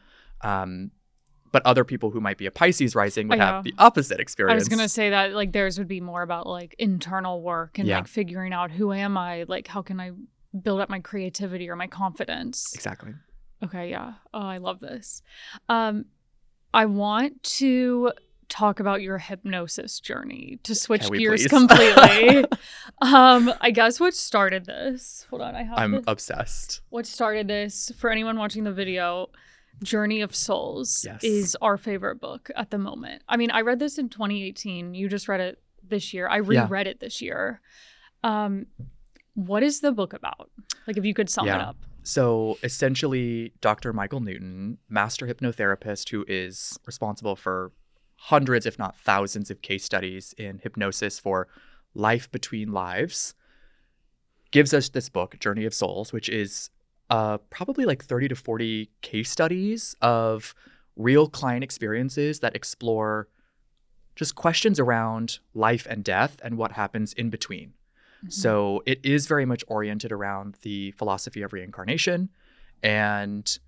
But other people who might be a Pisces rising would have the opposite experience. I was going to say that like theirs would be more about like internal work and like figuring out who am I, like how can I build up my creativity or my confidence. Exactly. Okay, yeah. Oh, I love this. I want to talk about your hypnosis journey, to switch gears completely. I guess what started this, hold on, I'm obsessed. What started this, for anyone watching the video, Journey of Souls is our favorite book at the moment. I mean, I read this in 2018. You just read it this year. I reread it this year. What is the book about? Like, if you could sum it up. So essentially, Dr. Michael Newton, master hypnotherapist who is responsible for hundreds, if not thousands, of case studies in hypnosis for life between lives, gives us this book, Journey of Souls, which is probably like 30 to 40 case studies of real client experiences that explore just questions around life and death and what happens in between. So it is very much oriented around the philosophy of reincarnation, and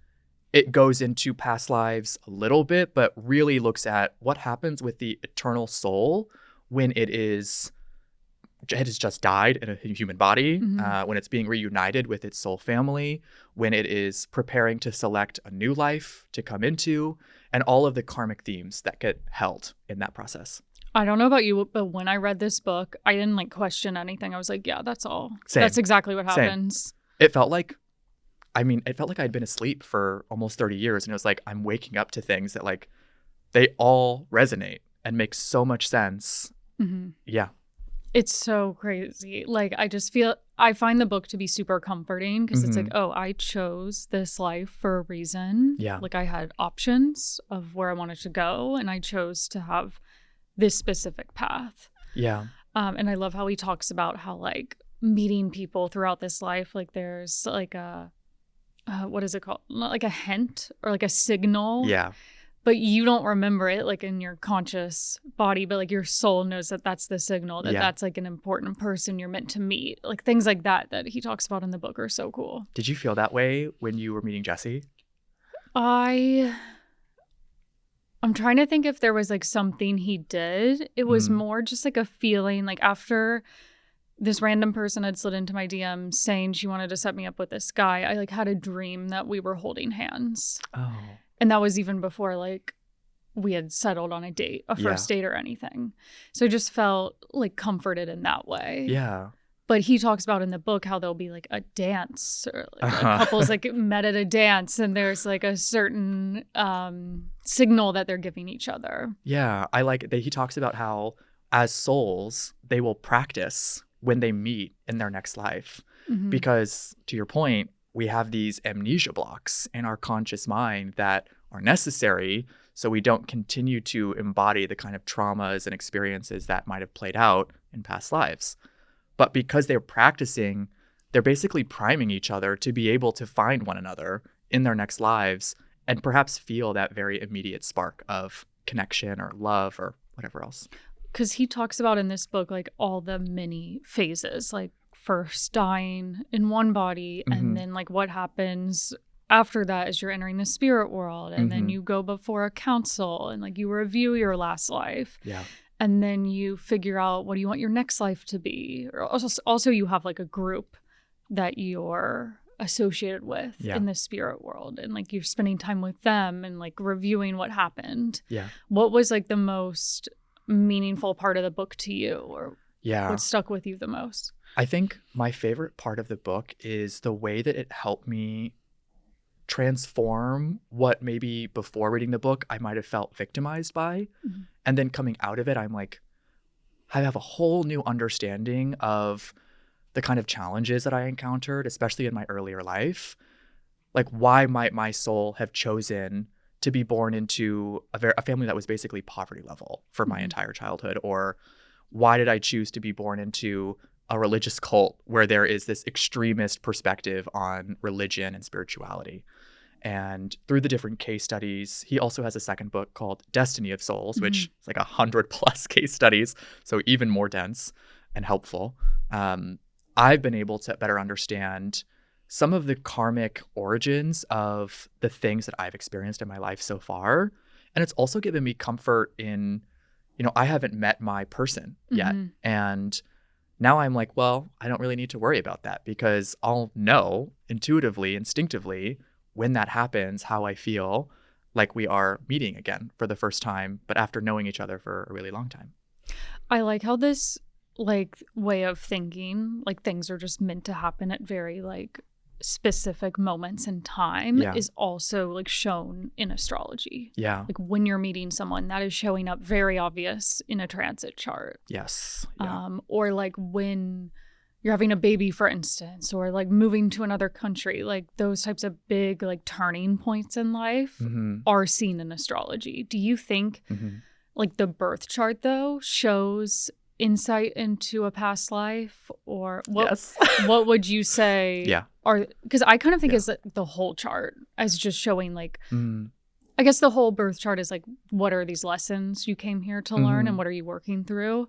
it goes into past lives a little bit, but really looks at what happens with the eternal soul when it has just died in a human body, when it's being reunited with its soul family, when it is preparing to select a new life to come into, and all of the karmic themes that get held in that process. I don't know about you, but when I read this book, I didn't like question anything. I was like, yeah, that's all. Same. That's exactly what happens. It felt like I'd been asleep for almost 30 years. And it was like, I'm waking up to things that like, they all resonate and make so much sense. Yeah. It's so crazy. Like, I find the book to be super comforting because it's like, oh, I chose this life for a reason. Yeah. Like, I had options of where I wanted to go, and I chose to have this specific path. Yeah. And I love how he talks about how like meeting people throughout this life, like there's like a, what is it called? Like a hint or like a signal. Yeah. But you don't remember it like in your conscious body, but like your soul knows that that's the signal, that that's like an important person you're meant to meet. Like things like that he talks about in the book are so cool. Did you feel that way when you were meeting Jesse? I'm trying to think if there was like something he did. It was more just like a feeling like after this random person had slid into my DMs saying she wanted to set me up with this guy, I like had a dream that we were holding hands. Oh. And that was even before like we had settled on a first date or anything. So I just felt like comforted in that way. Yeah. But he talks about in the book how there'll be like a dance or like couples like met at a dance and there's like a certain signal that they're giving each other. Yeah. I like that he talks about how as souls, they will practice when they meet in their next life. Because to your point, we have these amnesia blocks in our conscious mind that are necessary so we don't continue to embody the kind of traumas and experiences that might have played out in past lives. But because they're practicing, they're basically priming each other to be able to find one another in their next lives and perhaps feel that very immediate spark of connection or love or whatever else. Because he talks about in this book, like all the many phases, like first dying in one body and then like what happens after that as you're entering the spirit world. And then you go before a council and like you review your last life. Yeah. And then you figure out what do you want your next life to be. Or also you have like a group that you're associated with in the spirit world. And like you're spending time with them and like reviewing what happened. Yeah. What was like the most meaningful part of the book to you, or what stuck with you the most? I think my favorite part of the book is the way that it helped me transform what maybe before reading the book I might have felt victimized by. And then coming out of it, I'm like, I have a whole new understanding of the kind of challenges that I encountered, especially in my earlier life. Like, why might my soul have chosen to be born into a family that was basically poverty level for my entire childhood? Or why did I choose to be born into a religious cult where there is this extremist perspective on religion and spirituality? And through the different case studies, he also has a second book called Destiny of Souls, which is like 100+ case studies, so even more dense and helpful. I've been able to better understand some of the karmic origins of the things that I've experienced in my life so far. And it's also given me comfort in, I haven't met my person yet. And now I'm like, well, I don't really need to worry about that because I'll know intuitively, instinctively, when that happens, how I feel like we are meeting again for the first time, but after knowing each other for a really long time. I like how this like way of thinking, like things are just meant to happen at very like specific moments in time is also like shown in astrology. Yeah. Like when you're meeting someone, that is showing up very obvious in a transit chart. Yes. Yeah. Or like when you're having a baby, for instance, or like moving to another country, like those types of big like turning points in life are seen in astrology. Do you think like the birth chart though shows insight into a past life, or what? What would you say? Because I kind of think is the whole chart as just showing like, I guess the whole birth chart is like, what are these lessons you came here to learn, and what are you working through?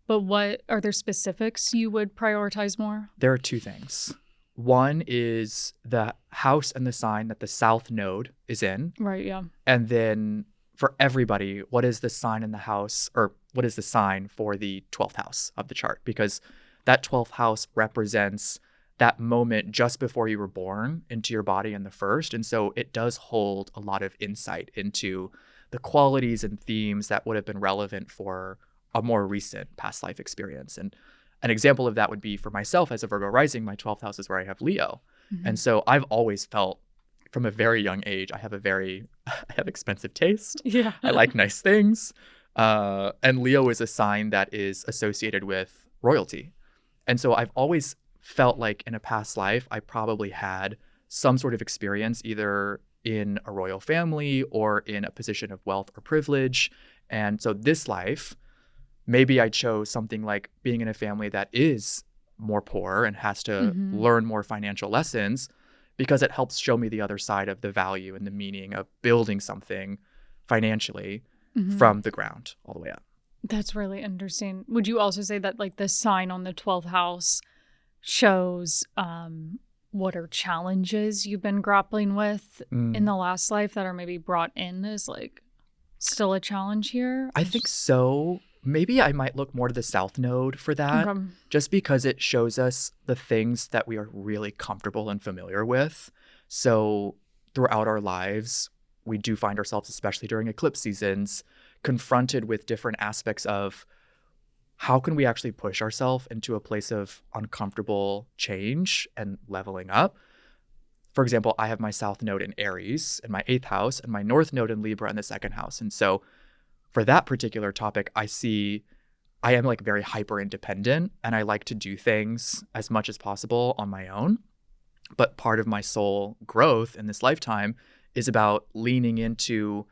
But what are there specifics you would prioritize more? There are two things. One is the house and the sign that the south node is in. Right. Yeah. And then for everybody, what is the sign in the house, or what is the sign for the 12th house of the chart? Because that 12th house represents that moment just before you were born into your body in the first. And so it does hold a lot of insight into the qualities and themes that would have been relevant for a more recent past life experience. And an example of that would be for myself as a Virgo rising, my 12th house is where I have Leo. And so I've always felt from a very young age, I have expensive taste. Yeah. I like nice things. And Leo is a sign that is associated with royalty. And so I've always felt like in a past life, I probably had some sort of experience either in a royal family or in a position of wealth or privilege. And so this life, maybe I chose something like being in a family that is more poor and has to learn more financial lessons, because it helps show me the other side of the value and the meaning of building something financially from the ground all the way up. That's really interesting. Would you also say that like the sign on the 12th house shows what are challenges you've been grappling with in the last life that are maybe brought in as like still a challenge here? I think so. Maybe I might look more to the south node for that, just because it shows us the things that we are really comfortable and familiar with. So throughout our lives, we do find ourselves, especially during eclipse seasons, confronted with different aspects of how can we actually push ourselves into a place of uncomfortable change and leveling up. For example, I have my south node in Aries in my 8th house and my north node in Libra in the 2nd house. And so for that particular topic, I am like very hyper independent and I like to do things as much as possible on my own. But part of my soul growth in this lifetime is about leaning into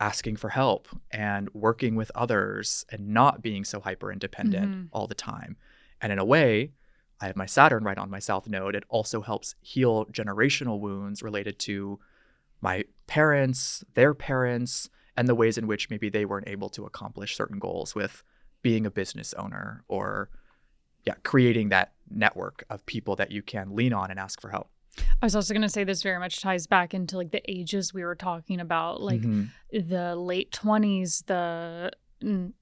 asking for help and working with others and not being so hyper independent all the time. And in a way, I have my Saturn right on my south node. It also helps heal generational wounds related to my parents, their parents, and the ways in which maybe they weren't able to accomplish certain goals with being a business owner or creating that network of people that you can lean on and ask for help. I was also going to say this very much ties back into like the ages we were talking about, like the late 20s, the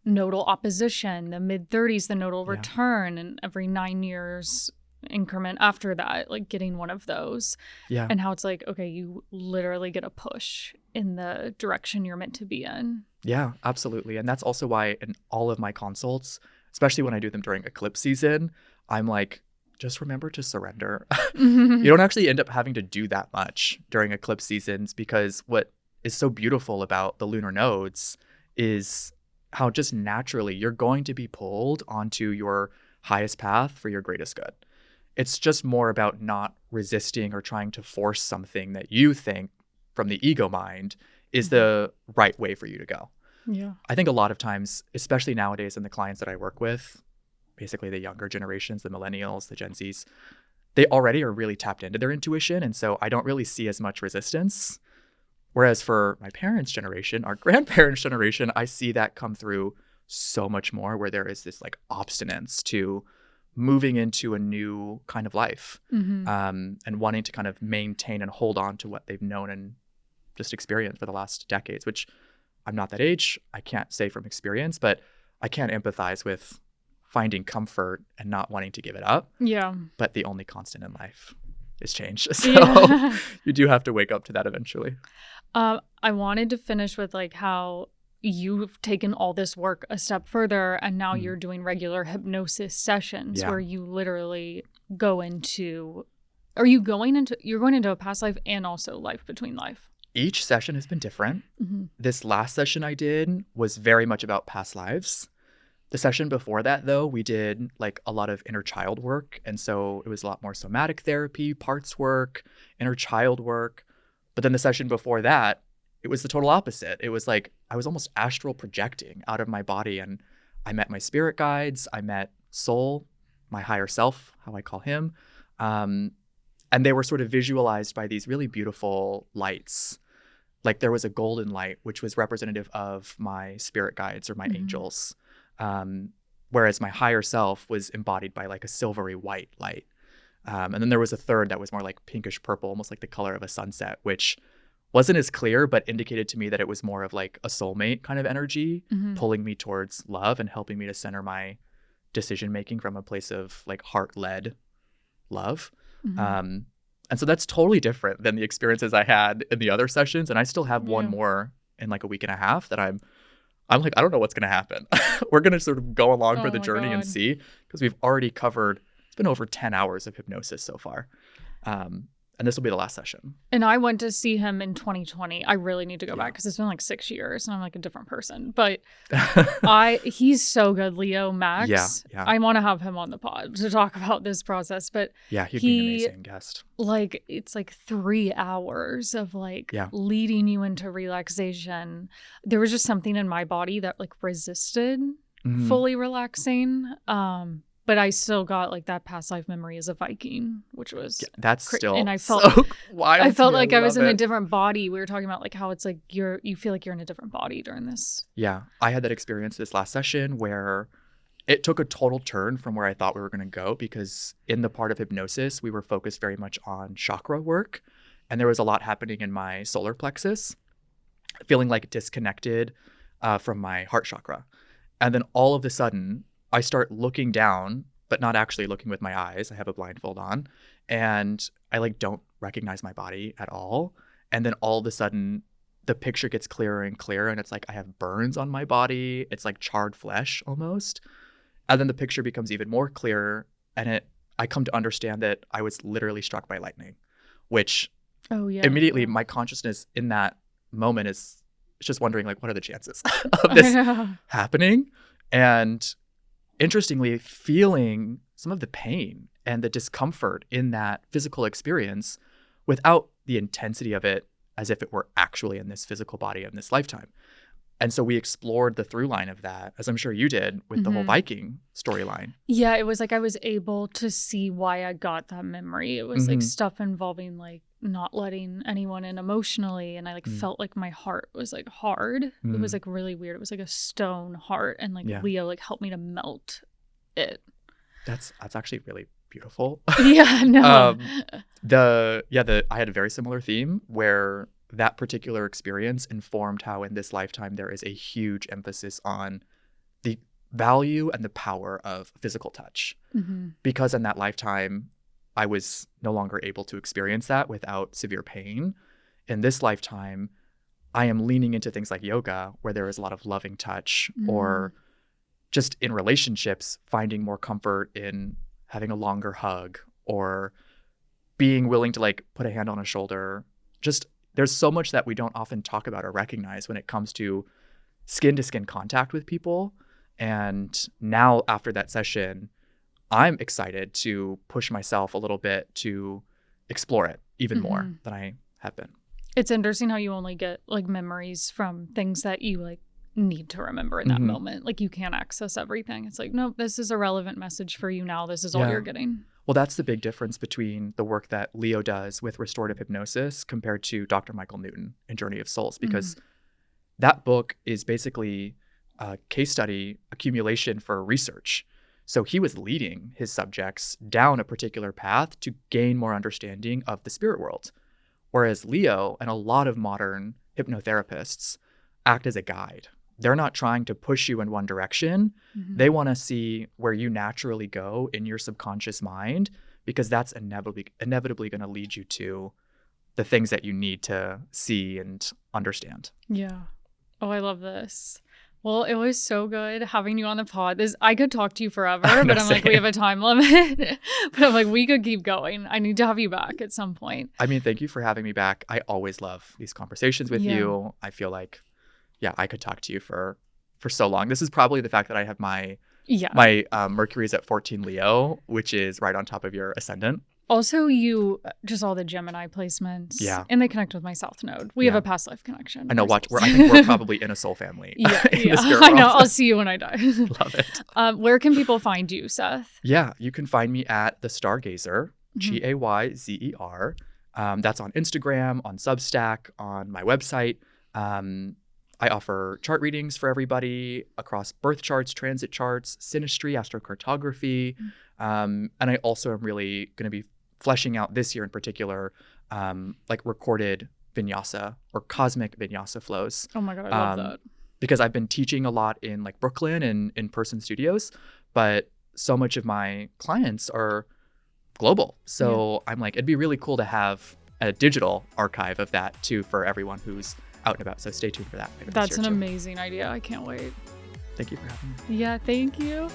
nodal opposition, the mid 30s, the nodal return, and every 9 years increment after that, like getting one of those. And how it's like, okay, you literally get a push in the direction you're meant to be in. Yeah, absolutely. And that's also why in all of my consults, especially when I do them during eclipse season, I'm like, just remember to surrender. You don't actually end up having to do that much during eclipse seasons, because what is so beautiful about the lunar nodes is how just naturally you're going to be pulled onto your highest path for your greatest good. It's just more about not resisting or trying to force something that you think from the ego mind is the right way for you to go. Yeah. I think a lot of times, especially nowadays in the clients that I work with, basically the younger generations, the millennials, the Gen Zs, they already are really tapped into their intuition. And so I don't really see as much resistance. Whereas for my parents' generation, our grandparents' generation, I see that come through so much more, where there is this like obstinance to moving into a new kind of life, and wanting to kind of maintain and hold on to what they've known and just experienced for the last decades, which I'm not that age. I can't say from experience, but I can empathize with finding comfort and not wanting to give it up. Yeah. But the only constant in life is change. So you do have to wake up to that eventually. I wanted to finish with like how you've taken all this work a step further, and now you're doing regular hypnosis sessions where you literally go into, you're going into a past life and also life between life. Each session has been different. This last session I did was very much about past lives. The session before that, though, we did like a lot of inner child work. And so it was a lot more somatic therapy, parts work, inner child work. But then the session before that, it was the total opposite. It was like I was almost astral projecting out of my body, and I met my spirit guides. I met Soul, my higher self, how I call him. And they were sort of visualized by these really beautiful lights. Like there was a golden light, which was representative of my spirit guides or my angels. Whereas my higher self was embodied by like a silvery white light. And then there was a third that was more like pinkish purple, almost like the color of a sunset, which wasn't as clear, but indicated to me that it was more of like a soulmate kind of energy, pulling me towards love and helping me to center my decision making from a place of like heart-led love. And so that's totally different than the experiences I had in the other sessions. And I still have one more in like a week and a half that I'm like, I don't know what's going to happen. We're going to sort of go along for the journey and see, because we've already covered, it's been over 10 hours of hypnosis so far. And this will be the last session. And I went to see him in 2020. I really need to go back because it's been like 6 years and I'm like a different person. But he's so good, Leo Max. Yeah. I want to have him on the pod to talk about this process. But yeah, he'd be an amazing guest. Like it's like 3 hours of like leading you into relaxation. There was just something in my body that like resisted fully relaxing. But I still got like that past life memory as a Viking, which was that's still and I felt so wild. I felt like I was in a different body. We were talking about like how it's like you feel like you're in a different body during this. Yeah, I had that experience this last session where it took a total turn from where I thought we were going to go, because in the part of hypnosis we were focused very much on chakra work, and there was a lot happening in my solar plexus, feeling like disconnected from my heart chakra. And then all of a sudden I start looking down, but not actually looking with my eyes. I have a blindfold on, and I like don't recognize my body at all. And then all of a sudden the picture gets clearer and clearer, and it's like I have burns on my body. It's like charred flesh almost. And then the picture becomes even more clear, and I come to understand that I was literally struck by lightning, which immediately my consciousness in that moment is just wondering like, what are the chances of this happening? And interestingly, feeling some of the pain and the discomfort in that physical experience without the intensity of it as if it were actually in this physical body in this lifetime. And so we explored the through line of that, as I'm sure you did with the whole Viking storyline. Yeah, it was like I was able to see why I got that memory. It was like stuff involving like not letting anyone in emotionally, and I like felt like my heart was like hard. It was like really weird. It was like a stone heart, and like Leo like helped me to melt it. That's actually really beautiful. Yeah, no. I had a very similar theme where that particular experience informed how in this lifetime there is a huge emphasis on the value and the power of physical touch. Because in that lifetime I was no longer able to experience that without severe pain. In this lifetime, I am leaning into things like yoga, where there is a lot of loving touch, or just in relationships, finding more comfort in having a longer hug, or being willing to like put a hand on a shoulder. Just there's so much that we don't often talk about or recognize when it comes to skin contact with people. And now after that session, I'm excited to push myself a little bit to explore it even more than I have been. It's interesting how you only get like memories from things that you like need to remember in that moment. Like you can't access everything. It's like, nope, this is a relevant message for you now. This is all you're getting. Well, that's the big difference between the work that Leo does with restorative hypnosis compared to Dr. Michael Newton in Journey of Souls, because that book is basically a case study accumulation for research. So he was leading his subjects down a particular path to gain more understanding of the spirit world. Whereas Leo and a lot of modern hypnotherapists act as a guide. They're not trying to push you in one direction. They want to see where you naturally go in your subconscious mind, because that's inevitably going to lead you to the things that you need to see and understand. Yeah. Oh, I love this. Well, it was so good having you on the pod. I could talk to you forever, but I'm like, we have a time limit. But I'm like, we could keep going. I need to have you back at some point. I mean, thank you for having me back. I always love these conversations with you. I feel like, I could talk to you for so long. This is probably the fact that I have my Mercury is at 14 Leo, which is right on top of your ascendant. Also, just all the Gemini placements. Yeah. And they connect with my South Node. We have a past life connection. I know. I think we're probably in a soul family. In the spirit world. I know. I'll see you when I die. Love it. Where can people find you, Seth? Yeah. You can find me at The Stargazer, Gayzer. That's on Instagram, on Substack, on my website. I offer chart readings for everybody across birth charts, transit charts, synastry, astrocartography. And I also am really going to be fleshing out this year in particular, like recorded vinyasa or cosmic vinyasa flows. Oh my God, I love that. Because I've been teaching a lot in like Brooklyn and in-person studios, but so much of my clients are global. So I'm like, it'd be really cool to have a digital archive of that too for everyone who's out and about. So stay tuned for that. That's an amazing idea. I can't wait. Thank you for having me. Yeah, thank you.